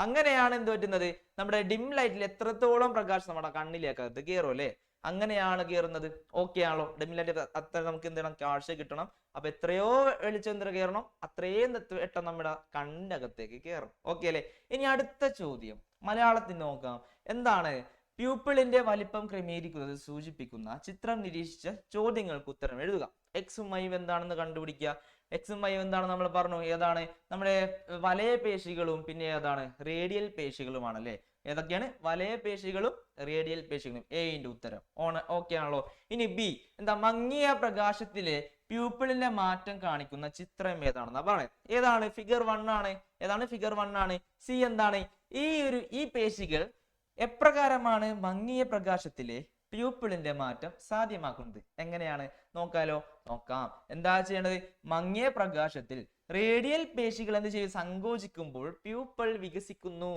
അങ്ങനെയാണ് എന്ത് പറ്റുന്നത്? നമ്മുടെ ഡിം ലൈറ്റിൽ എത്രത്തോളം പ്രകാശം നമ്മുടെ കണ്ണിലേക്കകത്ത് കയറും അല്ലെ? അങ്ങനെയാണ് കയറുന്നത്. ഓക്കെ ആണല്ലോ? ഡിം ലൈറ്റ് അത്ര നമുക്ക് എന്ത് ചെയ്യണം? കാഴ്ച കിട്ടണം. അപ്പൊ എത്രയോ വെളിച്ചം കയറണം, അത്രയും വെട്ടം നമ്മുടെ കണ്ണകത്തേക്ക് കയറും. ഓക്കെ അല്ലെ? ഇനി അടുത്ത ചോദ്യം മലയാളത്തിൽ നോക്കാം. എന്താണ്? പ്യൂപ്പിളിന്റെ വലിപ്പം ക്രമീകരിക്കുന്നത് സൂചിപ്പിക്കുന്ന ചിത്രം നിരീക്ഷിച്ച ചോദ്യങ്ങൾക്ക് ഉത്തരം എഴുതുക. എക്സും വൈയും എന്താണെന്ന് കണ്ടുപിടിക്കുക. എക്സും വൈയും എന്താണ് നമ്മൾ പറഞ്ഞു, ഏതാണ് നമ്മുടെ വലയ പേശികളും പിന്നെ ഏതാണ് റേഡിയൽ പേശികളുമാണ് അല്ലെ. ഏതൊക്കെയാണ് വലയ പേശികളും റേഡിയൽ പേശികളും. എന്റെ ഉത്തരം ഓക്കെ ആണല്ലോ. ഇനി ബി എന്താ, മങ്ങിയ പ്രകാശത്തിലെ പ്യൂപ്പിളിന്റെ മാറ്റം കാണിക്കുന്ന ചിത്രം ഏതാണെന്നാ പറയുന്നത്. ഏതാണ്, ഫിഗർ 1 ആണ്. ഏതാണ്, ഫിഗർ 1 ആണ്. സി എന്താണ്, ഈ പേശികൾ എപ്രകാരമാണ് മങ്ങിയ പ്രകാശത്തിലെ പ്യൂപ്പിളിന്റെ മാറ്റം സാധ്യമാക്കുന്നത്. എങ്ങനെയാണ് നോക്കാലോ, നോക്കാം. എന്താ ചെയ്യേണ്ടത്, മങ്ങിയ പ്രകാശത്തിൽ റേഡിയൽ പേശികൾ എന്ത് ചെയ്യും, സങ്കോചിക്കുമ്പോൾ പ്യൂപ്പിൾ വികസിക്കുന്നു.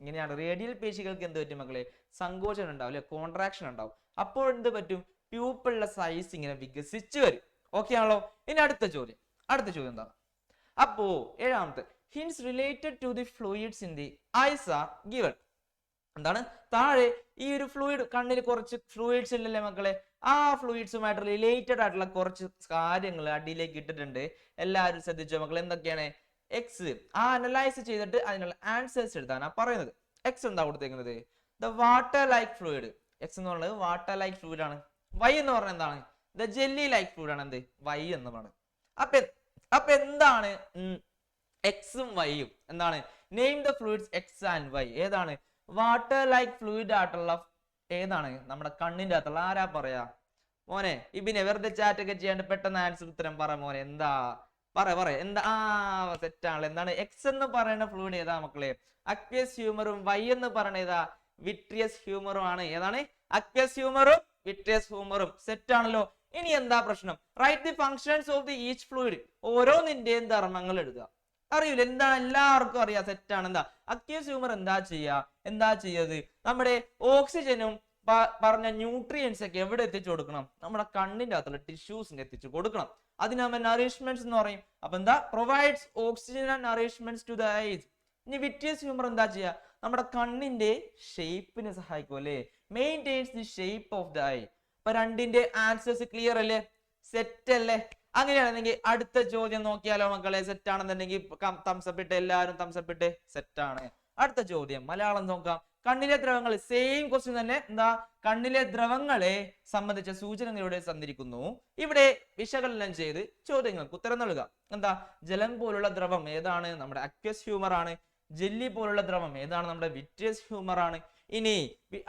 ഇങ്ങനെയാണ് റേഡിയൽ പേശികൾക്ക് എന്ത് പറ്റും മക്കളെ, സങ്കോചനം ഉണ്ടാവും അല്ലെ, കോൺട്രാക്ഷൻ ഉണ്ടാവും. അപ്പോൾ എന്ത് പറ്റും, പ്യൂപ്പിളിന്റെ സൈസ് ഇങ്ങനെ വികസിച്ചു വരും. ഓക്കെ ആണല്ലോ. ഇനി അടുത്ത ചോദ്യം എന്താ, അപ്പോ ഏഴാമത്തെ hints related to the fluids in the eyes are given. എന്താണ്, താഴെ ഈ ഒരു ഫ്ലൂയിഡ്, കണ്ണിൽ കുറച്ച് ഫ്ലൂയിഡ്സ് ഇല്ലല്ലേ മക്കളെ, ആ ഫ്ലൂയിഡ്സുമായിട്ട് റിലേറ്റഡ് ആയിട്ടുള്ള കുറച്ച് കാര്യങ്ങൾ അടിയിലേക്ക് ഇട്ടിട്ടുണ്ട്. എല്ലാവരും ശ്രദ്ധിച്ചോ മക്കളെ, എന്തൊക്കെയാണ്. എക്സ് അനലൈസ് ചെയ്തിട്ട് അതിനുള്ള ആൻസേഴ്സ് എഴുതാനാ പറയുന്നത്. എക്സ് എന്താ കൊടുത്തേക്കുന്നത്, the water like fluid. X എന്ന് പറയുന്നത് വാട്ടർ ലൈക്ക് ഫ്ലൂയിഡ് ആണ്. വൈ എന്ന് പറഞ്ഞാൽ എന്താണ്, ദ ജെല്ലി ലൈക്ക് ഫ്ലൂയിഡ് ആണ്. എന്ത്, വൈ എന്ന് പറയുന്നത്. അപ്പൊ എന്താണ് എക്സും വൈയും, എന്താണ്, name the fluids X and Y. ഏതാണ് വാട്ടർ ലൈക്ക് ഫ്ലൂയിഡ് ആയിട്ടുള്ള, ഏതാണ് നമ്മുടെ കണ്ണിന്റെ അകത്തുള്ള, ആരാ പറയാ മോനെ. ഇബിനെ വെറുതെ ചാറ്റ് ഒക്കെ ചെയ്യാണ്ട് പെട്ടെന്ന് ആൻസർ ഉത്തരം പറ മോനെ. എന്താ പറ എന്താ, സെറ്റ് ആണല്ലോ. എന്താണ്, എക്സ് എന്ന് പറയുന്ന ഫ്ലൂയിഡ് ഏതാ മക്കളെ, അക്വസ് ഹ്യൂമറും. വൈ എന്ന് പറയുന്ന ഏതാ, വിട്രിയസ് ഹ്യൂമറും ആണ്. ഏതാണ്, അക്വസ് ഹ്യൂമറും വിട്രിയസ് ഹ്യൂമറും. സെറ്റ് ആണല്ലോ. ഇനി എന്താ പ്രശ്നം, write the functions of the each fluid. ഓരോന്നിന്റെയും ധർമ്മങ്ങൾ എഴുതുക. അറിയില്ല, എന്താണ്, എല്ലാവർക്കും അറിയാം. സെറ്റാണ്. എന്താ അക്വസ് ഹ്യൂമർ എന്താ ചെയ്യത്, നമ്മുടെ ഓക്സിജനും പറഞ്ഞ ന്യൂട്രിയൻസ് ഒക്കെ എവിടെ എത്തിച്ചു കൊടുക്കണം, നമ്മുടെ കണ്ണിന്റെ അകത്തുള്ള ടിഷ്യൂസിന് എത്തിച്ചു കൊടുക്കണം. അതിന് നമ്മൾ നറിഷ്മെന്റ്സ് എന്ന് പറയും. അപ്പൊ എന്താ, provides oxygen and nourishments to the eyes. ഇനി വിട്രിയസ് ഹ്യൂമർ എന്താ ചെയ്യുക, നമ്മുടെ കണ്ണിന്റെ ഷേപ്പിനെ സഹായിക്കും അല്ലെ, maintains the shape of the eye. അപ്പൊ രണ്ടിന്റെ ആൻസേഴ്സ് ക്ലിയർ അല്ലേ, സെറ്റ് അല്ലേ. അങ്ങനെയാണെന്നെങ്കിൽ അടുത്ത ചോദ്യം നോക്കിയാലോ മക്കളെ. സെറ്റ് ആണെന്നുണ്ടെങ്കിൽ തംസപ്പ് ഇട്ട്, എല്ലാവരും തംസപ്പ് ഇട്ട്. സെറ്റ് ആണ്. അടുത്ത ചോദ്യം മലയാളം നോക്കാം. കണ്ണിലെ ദ്രവങ്ങൾ, സെയിം ക്വസ്റ്റ്യൻ തന്നെ. എന്താ, കണ്ണിലെ ദ്രവങ്ങളെ സംബന്ധിച്ച സൂചനകളിലൂടെ തന്നിരിക്കുന്നു. ഇവിടെ വിശകലനം ചെയ്ത് ചോദ്യങ്ങൾക്ക് ഉത്തരം നൽകുക. എന്താ, ജലം പോലുള്ള ദ്രവം ഏതാണ്, നമ്മുടെ അക്വസ് ഹ്യൂമർ ആണ്. ജെല്ലി പോലുള്ള ദ്രവം ഏതാണ്, നമ്മുടെ വിട്രിയസ് ഹ്യൂമർ ആണ്. ഇനി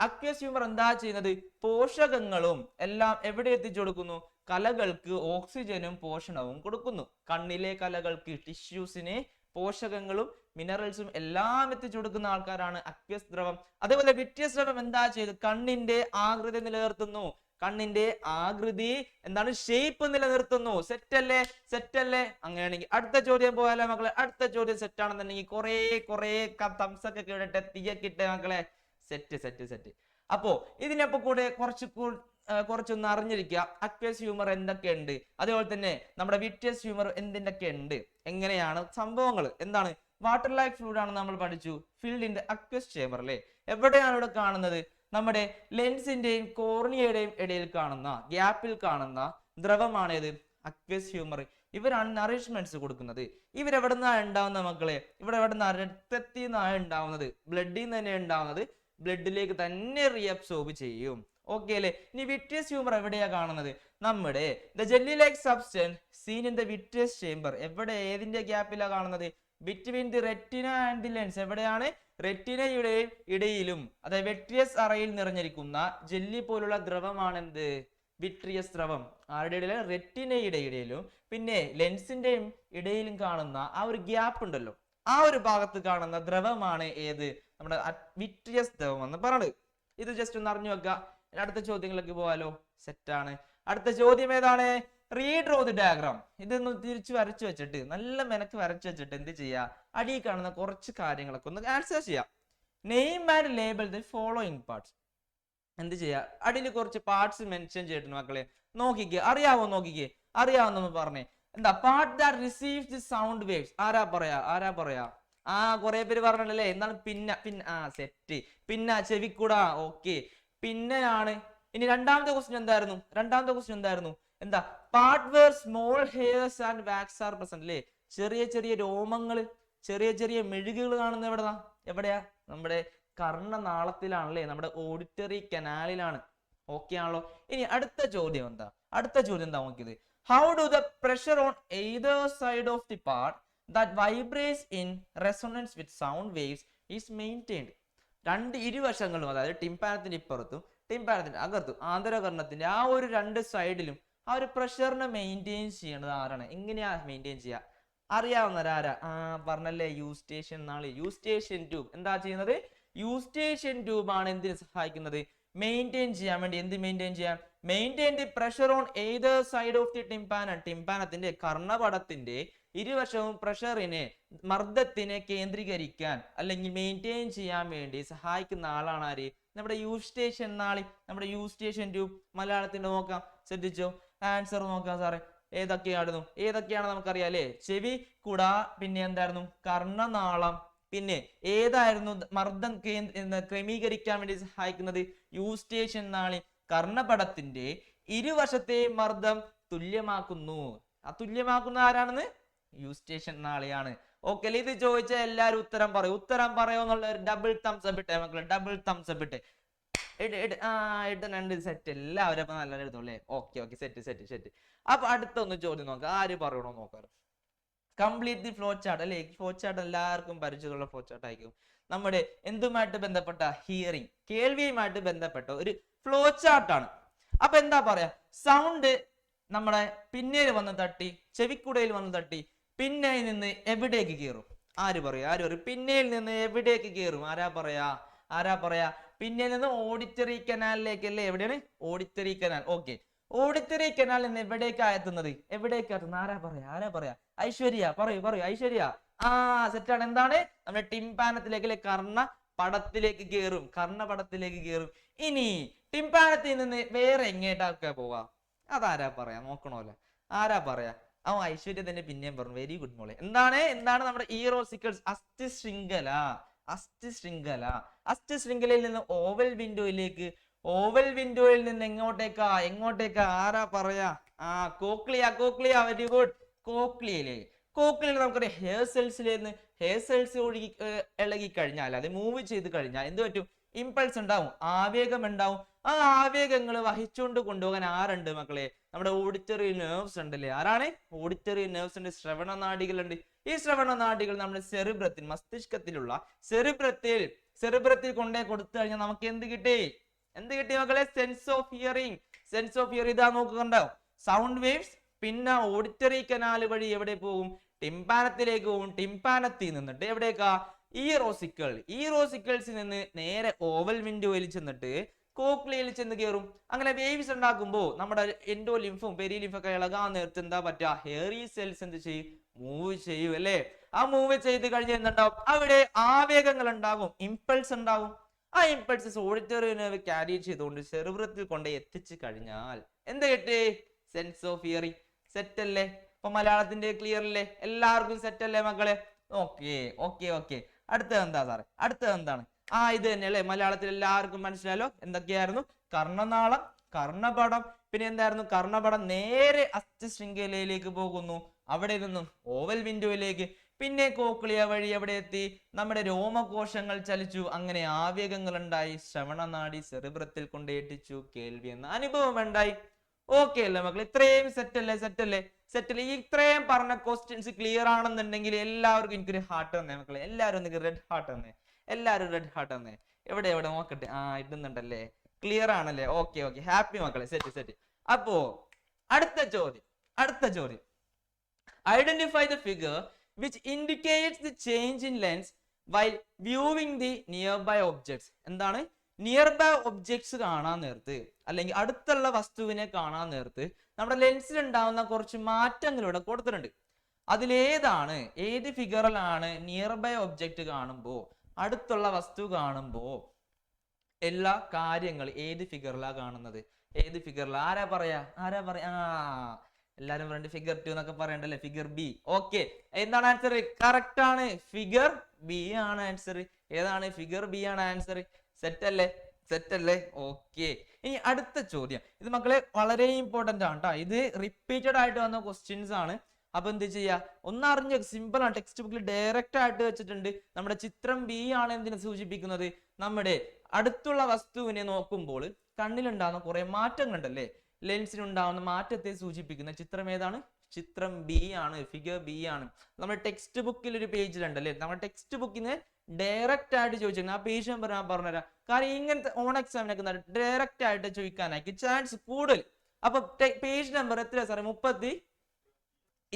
അക്വസ് ഹ്യൂമർ എന്താ ചെയ്യുന്നത്, പോഷകങ്ങളും എല്ലാം എവിടെ എത്തിച്ചു കൊടുക്കുന്നു, കലകൾക്ക് ഓക്സിജനും പോഷണവും കൊടുക്കുന്നു. കണ്ണിലെ കലകൾക്ക്, ടിഷ്യൂസിന് പോഷകങ്ങളും മിനറൽസും എല്ലാം എത്തിച്ചു കൊടുക്കുന്ന ആൾക്കാരാണ് അക്വസ് ദ്രവം. അതേപോലെ വിട്രിയസ് ദ്രവം എന്താ ചെയ്ത്, കണ്ണിന്റെ ആകൃതി നിലനിർത്തുന്നു. കണ്ണിന്റെ ആകൃതി എന്താണ്, ഷേപ്പ് നിലനിർത്തുന്നു. സെറ്റ് അല്ലേ. അങ്ങനെയാണെങ്കിൽ അടുത്ത ചോദ്യം പോയാലോ മക്കളെ. അടുത്ത ചോദ്യം സെറ്റ് ആണെന്നുണ്ടെങ്കിൽ കുറെ തംസൊക്കെ കേട്ടെ, തീയക്കിട്ടെ മക്കളെ. സെറ്റ്. അപ്പോ ഇതിനൊപ്പം കൂടെ കുറച്ചൊന്ന് അറിഞ്ഞിരിക്കുക, അക്വസ് ഹ്യൂമർ എന്തൊക്കെയുണ്ട്, അതേപോലെ തന്നെ നമ്മുടെ വിട്രിയസ് ഹ്യൂമർ എന്തിനൊക്കെ ഉണ്ട്, എങ്ങനെയാണ് സംഭവങ്ങൾ. എന്താണ്, വാട്ടർ ലൈക്ക് ഫ്ലൂയിഡ് ആണ് നമ്മൾ പഠിച്ചു, filled in the aqueous chamber അല്ലെ. എവിടെയാണ് ഇവിടെ കാണുന്നത്, നമ്മുടെ ലെൻസിന്റെയും കോർണിയയുടെയും ഇടയിൽ കാണുന്ന ഗ്യാപ്പിൽ കാണുന്ന ദ്രവമാണേത്, അക്വസ് ഹ്യൂമർ. ഇവരാണ് നറിഷ്മെന്റ്സ് കൊടുക്കുന്നത്. ഇവരെവിടെ നിന്നാണ് ഉണ്ടാവുന്നത് മക്കളെ, ഇവിടെ എവിടെ നിന്നാണ്, രക്തത്തിൽ നിന്നാണ് ഉണ്ടാവുന്നത്, ബ്ലഡിൽ നിന്ന് തന്നെ ഉണ്ടാവുന്നത്. ബ്ലഡിലേക്ക് തന്നെ റീഅബ്സോർബ് ചെയ്യും. ഓക്കെ അല്ലെ. ഇനി വിട്രിയസ് ഹ്യൂമർ എവിടെയാ കാണുന്നത്, നമ്മുടെ the jelly like substance scene in the vitreous chamber. എവിടെ, ഏതിന്റെ ഗ്യാപ്പിലാ കാണുന്നത്, between the retina and the lens. എവിടെയാണ്, റെറ്റിനയുടെയും ഇടയിലും, അതായത് വിട്രിയസ് അറയിൽ നിറഞ്ഞിരിക്കുന്ന ജെല്ലി പോലുള്ള ദ്രവമാണ് എന്ത്, വിട്രിയസ് ദ്രവം. ആരുടെ ഇടയിലും, റെറ്റിനയുടെ ഇടയിലും പിന്നെ ലെൻസിന്റെയും ഇടയിലും കാണുന്ന ആ ഒരു ഗ്യാപ്പ് ഉണ്ടല്ലോ, ആ ഒരു ഭാഗത്ത് കാണുന്ന ദ്രവമാണ് ഏത്, നമ്മുടെ വിട്രിയസ് ദ്രവം എന്ന് പറയുന്നത്. ഇത് ജസ്റ്റ് ഒന്ന് അറിഞ്ഞു വെക്കുക. അടുത്ത ചോദ്യങ്ങളിലേക്ക് പോകാലോ. സെറ്റാണ്. അടുത്ത ചോദ്യം ഏതാണ്, റീഡ്രോ ദി ഡയഗ്രാം. ഇതൊന്ന് തിരിച്ചു വരച്ചു വെച്ചിട്ട്, നല്ല മെനക്ക് വരച്ചു വെച്ചിട്ട് എന്ത് ചെയ്യാ, അടിയിൽ കാണുന്ന കുറച്ച് കാര്യങ്ങളൊക്കെ ഒന്ന് ആൻസർ ചെയ്യാം. Name and label the following parts. എന്ത് ചെയ്യാ, അടിയിൽ കുറച്ച് പാർട്സ് മെൻഷൻ ചെയ്തിട്ടുണ്ട് മക്കളെ. നോക്കിക്കേ, അറിയാവുന്ന പറഞ്ഞേ. എന്താ, part that receives the sound waves. ആരാ പറയാ കുറെ പേര് പറഞ്ഞല്ലേ. എന്താണ്, സെറ്റ്, ചെവിക്കൂടാ. ഓക്കെ, പിന്നെയാണ്. ഇനി രണ്ടാമത്തെ ക്വസ്റ്റ്യൻ എന്തായിരുന്നു, എന്താ, part where small hairs and wax are present അല്ലേ. ചെറിയ രോമങ്ങള്, ചെറിയ മെഴുകുകൾ കാണുന്ന എവിടെയാ, നമ്മുടെ കർണനാളത്തിലാണല്ലേ, നമ്മുടെ ഓഡിറ്ററി കനാലിലാണ്. ഓക്കെ ആണല്ലോ. ഇനി അടുത്ത ചോദ്യം എന്താ നോക്കിയത്, how do the pressure on either side of the part that vibrates in resonance with sound waves is maintained? ഇരുവശങ്ങളും, അതായത് ടിംപാനത്തിന്റെ ഇപ്പുറത്തും ടിംപാനത്തിന്റെ അകത്തും ആന്തരകർണത്തിന്റെ ആ ഒരു രണ്ട് സൈഡിലും ആ ഒരു പ്രഷറിനെ മെയിൻറ്റെയിൻ ചെയ്യേണ്ടത് ആരാണ്? എങ്ങനെയാ മെയിൻറ്റെയിൻ ചെയ്യുക? അറിയാവുന്നവരാരാ? പറഞ്ഞല്ലേ, യൂസ്റ്റേഷ്യൻ നാളെ യൂസ്റ്റേഷ്യൻ ട്യൂബ് എന്താ ചെയ്യുന്നത്? യൂസ്റ്റേഷ്യൻ ട്യൂബ് ആണ് എന്തിനു സഹായിക്കുന്നത്? മെയിൻറ്റെയിൻ ചെയ്യാൻ വേണ്ടി. എന്ത് മെയിൻറ്റെയിൻ ചെയ്യാൻ? Maintain the pressure on either side of the tympanum. ടിംപാനത്തിന്റെ കർണപടത്തിന്റെ ഇരുവശവും പ്രഷറിനെ, മർദ്ദത്തിനെ കേന്ദ്രീകരിക്കാൻ അല്ലെങ്കിൽ മെയിൻറ്റെയിൻ ചെയ്യാൻ വേണ്ടി സഹായിക്കുന്ന ആളാണ് ആര്? നമ്മുടെ യൂസ്റ്റേഷ്യൻ നാളി, നമ്മുടെ യൂസ്റ്റേഷ്യൻ ട്യൂബ്. മലയാളത്തിന്റെ നോക്കാം, ശ്രദ്ധിച്ചോ? ആൻസർ നോക്കാം സാറേ. ഏതൊക്കെയാണ് നമുക്കറിയാം അല്ലേ? ചെവി കുട, പിന്നെ എന്തായിരുന്നു? കർണനാളം, പിന്നെ ഏതായിരുന്നു മർദ്ദം ക്രമീകരിക്കാൻ വേണ്ടി സഹായിക്കുന്നത്? യൂസ്റ്റേഷ്യൻ നാളി. കർണപടത്തിന്റെ ഇരുവശത്തെ മർദ്ദം തുല്യമാക്കുന്നു. ആ തുല്യമാക്കുന്ന ആരാണെന്ന്? യൂസ്റ്റേഷ്യൻ നാളിയാണ്. ഓക്കെ, ഇത് ചോദിച്ചാൽ എല്ലാരും ഉത്തരം പറയും. ഉത്തരം പറയുമെന്നുള്ള ഒരു ഡബിൾ തംസ് അപ്പ് ഇട്ടേ മക്കളെ, ഡബിൾ തംസ് അപ്പ് ഇട്ടേ. സെറ്റ് എല്ലാവരും അപ്പൊ നല്ല എഴുതുള്ളേ. Okay, set. അപ്പൊ അടുത്തൊന്ന് ചോദ്യം നോക്കാം, ആര് പറയണോ നോക്കാം. കംപ്ലീറ്റ് ദി ഫ്ലോ ചാർട്ട് അല്ലെ? ഫ്ലോ ചാർട്ട് എല്ലാവർക്കും പരിചയമുള്ള ഫ്ലോ ചാർട്ട് ആയിരിക്കും. നമ്മുടെ എന്തുമായിട്ട് ബന്ധപ്പെട്ട? ഹിയറിംഗ്, കേൾവിയുമായിട്ട് ബന്ധപ്പെട്ട ഒരു ഫ്ലോ ചാർട്ടാണ്. അപ്പൊ എന്താ പറയാ? സൗണ്ട് നമ്മുടെ പിന്നേൽ വന്ന് തട്ടി, ചെവിക്കുടയിൽ വന്ന് തട്ടി, പിന്നയിൽ നിന്ന് എവിടേക്ക് കയറും? ആര് പറയും? പിന്നയിൽ നിന്ന് എവിടേക്ക് കയറും? ആരാ പറയാ? പിന്നയിൽ നിന്ന് ഓഡിറ്ററി കനാലിലേക്ക് അല്ലേ? എവിടെയാണ് auditory canal? Okay, auditory canal നിന്ന് എവിടേക്കാ എത്തുന്നത്? ആരാ പറയാ? ഐശ്വര്യ പറയൂ. ഐശ്വര്യ. സെറ്റാണ്. എന്താണ്? നമ്മുടെ ടിംപാനത്തിലേക്ക്, കർണപടത്തിലേക്ക് കയറും. ഇനി ടിംപാനത്തിൽ നിന്ന് വേറെ എങ്ങോട്ടൊക്കെ പോവാ? അതാരാ പറയാ? നോക്കണോല്ലേ, ആരാ പറയാ? ഐശ്വര്യ തന്നെ പിന്നെയും പറഞ്ഞു. വെരി ഗുഡ് മോളെ. എന്താണ് നമ്മുടെ ഈറോസിക്കിൾസ്, അസ്ഥി ശൃംഖലയിൽ നിന്ന് ഓവൽ വിൻഡോയിൽ നിന്ന് എങ്ങോട്ടേക്കാ? ആരാ പറയാ? കോക്ലിയ. Very good. കോക്ലിയയിൽ നമുക്കറിയാം ഹെയർ സെൽസ് ഇളകി കഴിഞ്ഞാൽ, അത് മൂവ് ചെയ്ത് കഴിഞ്ഞാൽ എന്ത് പറ്റും? ഇമ്പൾസ് ഉണ്ടാവും, ആവേഗം ഉണ്ടാവും. ആ ആവേഗങ്ങൾ വഹിച്ചുകൊണ്ട് കൊണ്ടുപോകാൻ ആരുണ്ട് മക്കളെ? നമ്മുടെ ഓഡിറ്ററി നെർവ്സ് ഉണ്ടല്ലേ? ആരാണ്? ഓഡിറ്ററി നെർവ്സ് ഉണ്ട്, ശ്രവണ നാഡികളുണ്ട്. ഈ ശ്രവണ നാഡികൾ നമ്മുടെ സെറിബ്രത്തിൽ, മസ്തിഷ്കത്തിലുള്ള സെറിബ്രത്തിൽ കൊണ്ടേ കൊടുത്തു കഴിഞ്ഞാൽ നമുക്ക് എന്ത് കിട്ടി മക്കളെ? Sense of hearing. ഇതാ നോക്കുന്നുണ്ടോ? സൗണ്ട് വേവ്സ് പിന്നെ ഓഡിറ്ററി കനാൽ വഴി എവിടെ പോകും? ടിംപാനത്തിലേക്ക് പോകും. ടിംപാനത്തിൽ നിന്നിട്ട് എവിടേക്കാ? ഈറോസിക്കിൾസിൽ നിന്ന് നേരെ ഓവൽ വിൻഡോയിൽ ചെന്നിട്ട് കോക്ലിയയിൽ ചെന്ന് കയറും. അങ്ങനെ വേവ്സ് ഉണ്ടാക്കുമ്പോൾ നമ്മുടെ എൻഡോലിംഫും പെരിലിംഫൊക്കെ ഇളകാൻ നേരത്ത് എന്താ പറ്റുക? ഹെയറി സെൽസ് എന്ത് ചെയ്യും? മൂവ് ചെയ്യും അല്ലേ? ആ മൂവ് ചെയ്ത് കഴിഞ്ഞ് എന്തുണ്ടാവും? അവിടെ ആവേഗങ്ങൾ ഉണ്ടാകും, ഇമ്പൾസ് ഉണ്ടാകും. ആ ഇമ്പൾസസ് ഓഡിറ്ററി നെർവ് ക്യാരി ചെയ്തുകൊണ്ട് സെറിബ്രത്തിൽ കൊണ്ട് എത്തിച്ചു കഴിഞ്ഞാൽ എന്ത് കിട്ടി? Sense of hearing. സെറ്റ് അല്ലേ? ഇപ്പൊ മലയാളത്തിന്റെ ക്ലിയർ അല്ലേ? എല്ലാവർക്കും സെറ്റ് അല്ലേ മക്കളെ? ഓക്കെ. അടുത്തത് എന്താ സാറേ? അടുത്തത് എന്താണ്? ഇത് തന്നെ അല്ലേ? മലയാളത്തിൽ എല്ലാവർക്കും മനസ്സിലായല്ലോ. എന്തൊക്കെയായിരുന്നു? കർണനാളം, കർണപടം, പിന്നെ എന്തായിരുന്നു? കർണപടം നേരെ അസ്ഥി ശൃംഖലയിലേക്ക് പോകുന്നു, അവിടെ നിന്നും ഓവൽ വിൻഡോയിലേക്ക്, പിന്നെ കോക്ലിയ വഴി എവിടെ എത്തി? നമ്മുടെ രോമകോശങ്ങൾ ചലിച്ചു, അങ്ങനെ ആവേഗങ്ങൾ ഉണ്ടായി, ശ്രവണനാഡി സെറിബ്രത്തിൽ കൊണ്ടെത്തിച്ചു, കേൾവി എന്ന അനുഭവം ഉണ്ടായി. ഓക്കെ അല്ലേ മക്കൾ? ഇത്രയും സെറ്റ് അല്ലേ? ഇത്രയും പറഞ്ഞ ക്വസ്റ്റ്യൻസ് ക്ലിയർ ആണെന്നുണ്ടെങ്കിൽ എല്ലാവർക്കും എനിക്കൊരു ഹാർട്ട് തന്നേ മക്കളെ. എല്ലാവരും എനിക്ക് റെഡ് ഹാർട്ട് തന്നേ. എവിടെ നോക്കട്ടെ. ഇടുന്നുണ്ടല്ലേ? ക്ലിയർ ആണല്ലേ? ഓക്കെ. ഹാപ്പി മക്കളെ. സെറ്റ്. അപ്പോ അടുത്ത ചോദ്യം identify the figure which indicates the change in lens while viewing the nearby objects. എന്താണ്? നിയർ ബൈ ഒബ്ജക്ട്സ് കാണാൻ നേരത്ത്, അല്ലെങ്കിൽ അടുത്തുള്ള വസ്തുവിനെ കാണാൻ നേരത്ത് നമ്മുടെ ലെൻസിൽ ഉണ്ടാവുന്ന കുറച്ച് മാറ്റങ്ങൾ ഇവിടെ കൊടുത്തിട്ടുണ്ട്. അതിലേതാണ്, ഏത് ഫിഗറിലാണ് നിയർ ബൈ ഒബ്ജക്റ്റ് കാണുമ്പോ, അടുത്തുള്ള വസ്തു കാണുമ്പോ എല്ലാ കാര്യങ്ങൾ ഏത് ഫിഗറിലാ കാണുന്നത്? ഏത് ഫിഗറിലാ? ആരാ പറയാ? എല്ലാരും പറയണ്ട ഫിഗർ 2 എന്നൊക്കെ പറയണ്ടല്ലേ? Figure B. ഓക്കെ, എന്താണ് ആൻസർ? കറക്റ്റ് ആണ്, ഫിഗർ ബി ആണ് ആൻസർ. ഏതാണ്? ഫിഗർ ബി ആണ് ആൻസർ. സെറ്റ് അല്ലേ? ഓക്കെ. ഇനി അടുത്ത ചോദ്യം, ഇത് മക്കളെ വളരെ ഇമ്പോർട്ടന്റ് ആണ് കേട്ടോ. ഇത് റിപ്പീറ്റഡ് ആയിട്ട് വന്ന ക്വസ്റ്റ്യൻസ് ആണ്. അപ്പൊ എന്ത് ചെയ്യാ? ഒന്നറിഞ്ഞ സിമ്പിൾ ആണ്, ടെക്സ്റ്റ് ബുക്കിൽ ഡയറക്റ്റ് ആയിട്ട് വെച്ചിട്ടുണ്ട്. നമ്മുടെ ചിത്രം ബി ആണ് എന്തിനെ സൂചിപ്പിക്കുന്നത്? നമ്മുടെ അടുത്തുള്ള വസ്തുവിനെ നോക്കുമ്പോൾ കണ്ണിലുണ്ടാകുന്ന കുറെ മാറ്റങ്ങൾ ഉണ്ടല്ലേ? ലെൻസിനുണ്ടാവുന്ന മാറ്റത്തെ സൂചിപ്പിക്കുന്ന ചിത്രം ഏതാണ്? ചിത്രം ബി ആണ്, ഫിഗർ ബി ആണ്. നമ്മുടെ ടെക്സ്റ്റ് ബുക്കിൽ ഒരു പേജിലുണ്ട് അല്ലേ, നമ്മുടെ ടെക്സ്റ്റ് ബുക്കിന് ഡയറക്റ്റ് ആയിട്ട് ചോദിച്ചിരുന്നു. ആ പേജ് നമ്പർ ഞാൻ പറഞ്ഞുതരാം. കാരണം ഇങ്ങനത്തെ ഓൺ എക്സാമിനൊക്കെ ഡയറക്റ്റ് ആയിട്ട് ചോദിക്കാനായിരിക്കും ചാൻസ് കൂടുതൽ. അപ്പൊ പേജ് നമ്പർ എത്ര സാറേ? 25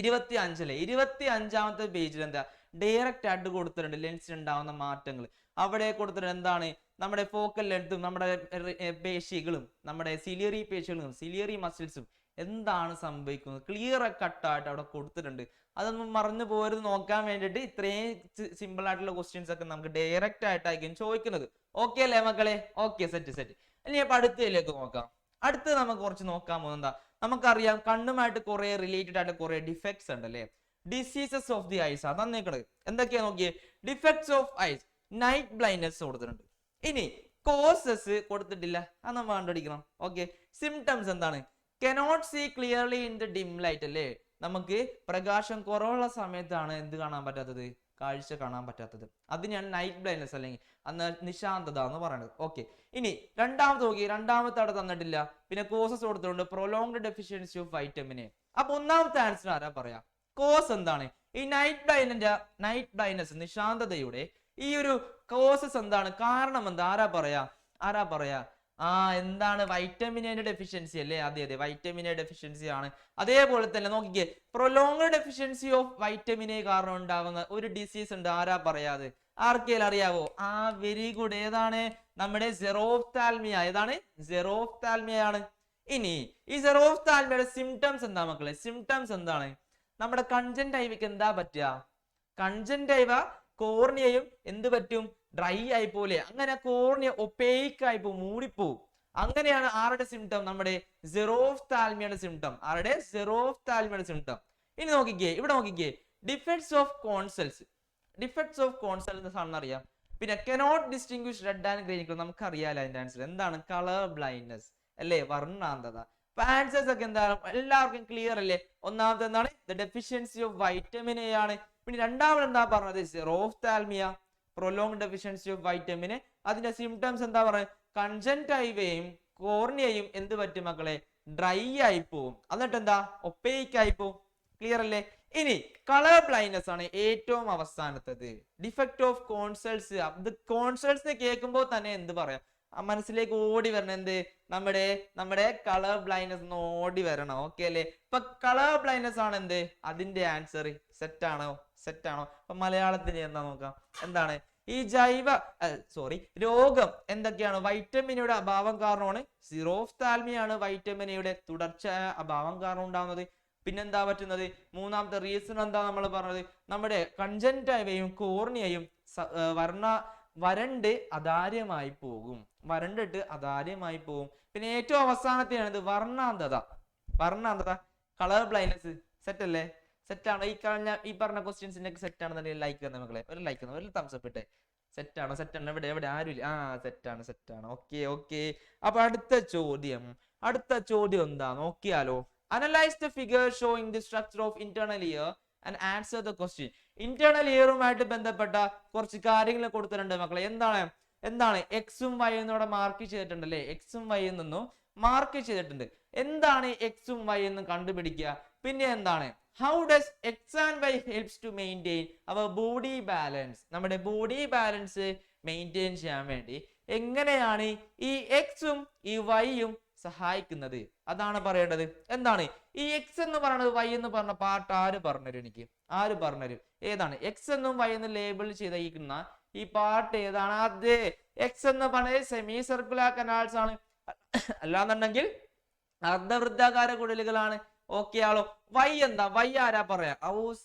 25ാമത്തെ പേജിൽ എന്താ ഡയറക്റ്റ് ആയിട്ട് കൊടുത്തിട്ടുണ്ട് ലെൻസിൽ ഉണ്ടാവുന്ന മാറ്റങ്ങൾ. അവിടെ കൊടുത്തിട്ടുണ്ട് എന്താണ് നമ്മുടെ ഫോക്കൽ ലെങ്തും നമ്മുടെ പേശികളും നമ്മുടെ സിലിയറി പേശികളും സിലിയറി മസിൽസും എന്താണ് സംഭവിക്കുന്നത് ക്ലിയർ കട്ടായിട്ട് അവിടെ കൊടുത്തിട്ടുണ്ട്. അതൊന്നും മറന്നു പോരുത് നോക്കാൻ വേണ്ടിയിട്ട് ഇത്രയും സിമ്പിൾ ആയിട്ടുള്ള ക്വസ്റ്റ്യൻസ് ഒക്കെ നമുക്ക് ഡയറക്റ്റ് ആയിട്ടായിരിക്കും ചോദിക്കുന്നത്. ഓക്കെ അല്ലേ മക്കളെ? Okay, set. ഇനി അപ്പൊ അടുത്തതിലേക്ക് നോക്കാം. അടുത്ത് നമുക്ക് കുറച്ച് നോക്കാൻ പോകുന്നത് നമുക്കറിയാം കണ്ണുമായിട്ട് കുറെ റിലേറ്റഡ് ആയിട്ട് കുറെ ഡിഫക്ട്സ് ഉണ്ട് അല്ലേ, ഡിസീസസ് ഓഫ് ദി ഐസ് ആണ് തന്നേക്കണത്. എന്തൊക്കെയാ നോക്കിയേ? Defects of eyes, night blindness കൊടുത്തിട്ടുണ്ട്. ഇനി കോസസ് കൊടുത്തിട്ടില്ല, അത് നമ്മൾ കണ്ടുപിടിക്കണം. ഓക്കെ, സിംറ്റംസ് എന്താണ്? Cannot see clearly in the dim light അല്ലേ, നമുക്ക് പ്രകാശം കുറവുള്ള സമയത്താണ് എന്ത് കാണാൻ പറ്റാത്തത്? കാഴ്ച കാണാൻ പറ്റാത്തത്. അതിനാണ് നൈറ്റ് ബ്ലൈൻഡ്നെസ് അല്ലെങ്കിൽ അന്ന് നിശാന്തത എന്ന് പറയുന്നത്. ഓക്കെ, ഇനി രണ്ടാമത്തെ നോക്കി, രണ്ടാമത്തെ അവിടെ തന്നിട്ടില്ല. പിന്നെ കോസസ് കൊടുത്തിട്ടുണ്ട്, prolonged deficiency of vitamin A. അപ്പൊ ഒന്നാമത്തെ ആൻസർ ആരാ പറയാ? കോസ് എന്താണ്? ഈ നൈറ്റ് ബ്ലൈൻഡ്നെസ് നിശാന്തതയുടെ ഈ ഒരു കോസസ് എന്താണ്? കാരണം എന്താ? ആരാ പറയാ? എന്താണ്? വൈറ്റമിൻ എന്റെ ഡെഫിഷ്യൻസി അല്ലേ? അതെ, വൈറ്റമിൻ എ ഡെഫിഷ്യൻസി ആണ്. അതേപോലെ തന്നെ നോക്കിക്കേ, prolonged deficiency of vitamin A കാരണം ഉണ്ടാകുന്ന ഒരു ഡിസീസ് ഉണ്ട്. ആരാ പറയാതെ? ആർക്കേലും അറിയാവോ? Very good. ഏതാണ്? നമ്മുടെ സെറോഫ്താൽമിയ. ഏതാണ്? സെറോഫ്താൽമിയാണ്. ഇനി ഈ സെറോഫ്താൽമിയയുടെ സിംറ്റംസ് എന്താ മക്കളെ? സിംറ്റംസ് എന്താണ്? നമ്മുടെ കൺജങ്ക്റ്റൈവയ്ക്ക് എന്താ പറ്റുക? കൺജങ്ക്റ്റൈവ കോർണിയയും എന്ത് പറ്റും? ഡ്രൈ ആയി പോലെ, അങ്ങനെ കോർണിയ ഒപ്പേക്ക് ആയി പോകും, മൂടിപ്പോവും. അങ്ങനെയാണ് ആരുടെ സിംറ്റം? നമ്മുടെ സെറോഫ്താൽമിയയുടെ സിംറ്റം. ആരുടെ? സെറോഫ്താൽമിയയുടെ സിംറ്റം. ഇനി നോക്കിക്കേ, ഇവിടെ നോക്കിക്കേ, defects of cone cells. Defects of cone cells ആണെന്ന് അറിയാം. പിന്നെ cannot distinguish red and green. നമുക്ക് അറിയാലോ അതിന്റെ ആൻസർ എന്താണ്? കളർ ബ്ലൈൻഡ്നെസ് അല്ലേ, വർണ്ണാന്തത. അപ്പൊ ആൻസേഴ്സ് ഒക്കെ എന്താണ്? എല്ലാവർക്കും ക്ലിയർ അല്ലേ? ഒന്നാമത്തെ എന്താണ്? The deficiency of vitamin A ആണ്. പിന്നെ രണ്ടാമത് എന്താ പറഞ്ഞത്? സെറോഫ്താൽമിയ, prolonged deficiency of vitamin A. അതിന്റെ സിംറ്റംസ് എന്താ പറയുക? കൺജങ്ക്റ്റൈവയും കോർണിയയും എന്ത് പറ്റും മക്കളെ? ഡ്രൈ ആയി പോവും. എന്നിട്ട് എന്താ? ഒപ്പേക്ക് ആയി പോവും. ക്ലിയർ അല്ലേ? ഇനി കളർ ബ്ലൈൻഡ്നെസ് ആണ് ഏറ്റവും അവസാനത്തത്. Defect of കോൺസെൽസ്. കോൺസെൽസ് കേൾക്കുമ്പോൾ തന്നെ എന്ത് പറയാം? മനസ്സിലേക്ക് ഓടി വരണം എന്ത്? നമ്മുടെ കളർ ബ്ലൈൻഡ്നെസ് ഓടി വരണം. ഓക്കെ അല്ലേ? ഇപ്പൊ കളർ ബ്ലൈൻഡ്നെസ് ആണ് എന്ത്? അതിന്റെ ആൻസർ സെറ്റ് ആണോ? അപ്പൊ മലയാളത്തിന് എന്താ നോക്കാം. എന്താണ് ഈ രോഗം? എന്തൊക്കെയാണ്? വൈറ്റമിനയുടെ അഭാവം കാരണമാണ്. സെറോഫ്താൽമിയാണ് വൈറ്റമിൻ എയുടെ തുടർച്ചയായ അഭാവം കാരണം ഉണ്ടാകുന്നത്. പിന്നെന്താ പറ്റുന്നത്? മൂന്നാമത്തെ റീസൺ എന്താ നമ്മൾ പറഞ്ഞത്? നമ്മുടെ കൺജങ്ക്റ്റൈവയും കോർണിയയും വരണ്ടിട്ട് അതാര്യമായി പോകും. പിന്നെ ഏറ്റവും അവസാനത്തെയാണ് വർണ്ണാന്തത. Colour blindness. സെറ്റ് അല്ലേ? സെറ്റാണ്. ഈ പറഞ്ഞ ക്വസ്റ്റ്യൻസിന്റെ സെറ്റ് ആണെന്നുണ്ടെങ്കിൽ ലൈക്ക് തന്നെ മക്കളെ, ഒരു ലൈക്ക് ഒരു തംസ് അപ്പ് ഇട്ടെ. സെറ്റാണ്. എവിടെ ആരുമില്ല. സെറ്റാണ്. ഓക്കെ. അപ്പൊ അടുത്ത ചോദ്യം എന്താ നോക്കിയാലോ? Analyse the figure showing the structure of internal ear and answer the question. Internal ഇയറുമായിട്ട് ബന്ധപ്പെട്ട കുറച്ച് കാര്യങ്ങൾ കൊടുത്തിട്ടുണ്ട് മക്കളെ. എന്താണ് എക്സും വൈ എന്നിവിടെ മാർക്ക് ചെയ്തിട്ടുണ്ടല്ലേ? എക്സും വൈ എന്നൊന്നും മാർക്ക് ചെയ്തിട്ടുണ്ട്. എന്താണ് എക്സും വൈ എന്ന് കണ്ടുപിടിക്കുക. പിന്നെ എന്താണ് how does X and Y helps to maintain our body balance. നമ്മുടെ ബോഡി ബാലൻസ് മെയിൻറ്റെയിൻ ചെയ്യാൻ വേണ്ടി എങ്ങനെയാണ് ഈ എക്സും ഈ വൈയും സഹായിക്കുന്നത്? അതാണ് പറയേണ്ടത്. എന്താണ് ഈ എക്സ് എന്ന് പറയുന്നത് വൈ എന്ന് പറഞ്ഞ പാർട്ട് ആര് പറഞ്ഞുതരും? എനിക്ക് ആര് പറഞ്ഞുതരും? ഏതാണ് എക്സ് എന്നും വൈ എന്ന് ലേബിൾ ചെയ്തിരിക്കുന്ന ഈ പാർട്ട് ഏതാണ്? അതെ, എക്സ് എന്ന് പറഞ്ഞത് സെമി സർക്കുലർ കനാൽസ് ആണ്. അല്ലാന്നുണ്ടെങ്കിൽ അർദ്ധവൃത്താകാര കുഴലുകളാണ്. ഓക്കെ ആളോ? വൈ എന്താ? വൈ ആരാ പറയാ?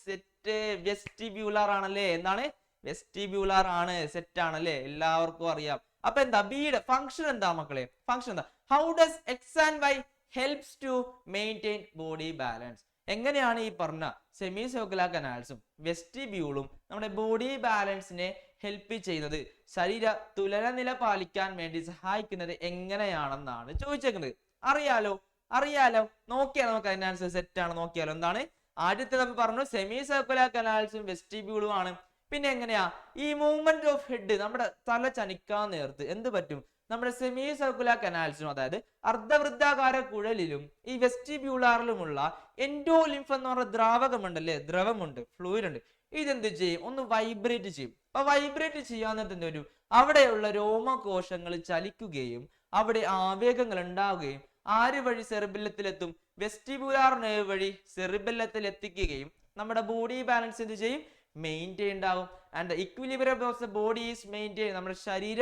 സെറ്റ് വെസ്റ്റിബ്യൂളർ ആണല്ലേ? എന്താണ്? വെസ്റ്റിബ്യൂളർ ആണ്. സെറ്റ് ആണല്ലേ? എല്ലാവർക്കും അറിയാം. അപ്പൊ എന്താ ബിയുടെ ഫംഗ്ഷൻ എന്താ മക്കളെ? ഫംഗ്ഷൻ എന്താ? How does X and Y helps to maintain body balance. എങ്ങനെയാണ് ഈ പറഞ്ഞ സെമി സർക്കുലർ കനാൽസും വെസ്റ്റിബ്യൂളും നമ്മുടെ ബോഡി ബാലൻസിനെ ഹെൽപ്പ് ചെയ്യുന്നത്, ശരീര തുലനനില പാലിക്കാൻ വേണ്ടി സഹായിക്കുന്നത് എങ്ങനെയാണെന്നാണ് ചോദിച്ചേക്കുന്നത്. അറിയാലോ? നോക്കിയാലോ? നമുക്ക് അതിന്റെ ആൻസർ സെറ്റ് ആണ്. നോക്കിയാലോ? എന്താണ് ആദ്യത്തെ നമ്മൾ പറഞ്ഞു? സെമി സർക്കുലർ കനാൽസും വെസ്റ്റിബ്യൂളും ആണ്. പിന്നെ എങ്ങനെയാ ഈ മൂവ്മെന്റ് ഓഫ് ഹെഡ്? നമ്മുടെ തല ചനിക്കാൻ നേരത്ത് എന്ത് പറ്റും? നമ്മുടെ സെമി സർക്കുലർ കനാൽസിനും അതായത് അർദ്ധവൃത്താകാര കുഴലിലും ഈ വെസ്റ്റിബ്യൂളാറിലുമുള്ള എൻഡോലിംഫ് എന്ന് പറഞ്ഞ ദ്രാവകമുണ്ടല്ലേ, ദ്രവമുണ്ട്, ഫ്ലൂയിഡ് ഉണ്ട്. ഇതെന്ത് ചെയ്യും? ഒന്ന് വൈബ്രേറ്റ് ചെയ്യും. അപ്പൊ വൈബ്രേറ്റ് ചെയ്യാന്നിട്ട് എന്ത് വരും? അവിടെയുള്ള രോമകോശങ്ങൾ ചലിക്കുകയും അവിടെ ആവേഗങ്ങൾ ഉണ്ടാവുകയും ആര് വഴി സെറിബെല്ലത്തിലെത്തും? വെസ്റ്റിബ്യുലാർ നെർവ് വഴി സെറിബെല്ലത്തിൽ എത്തിക്കുകയും നമ്മുടെ ബോഡി ബാലൻസ് എന്ത് ചെയ്യും? മെയിൻറ്റെയിൻ ഉണ്ടാവും. And equilibrium of the body is maintain. നമ്മുടെ ശരീര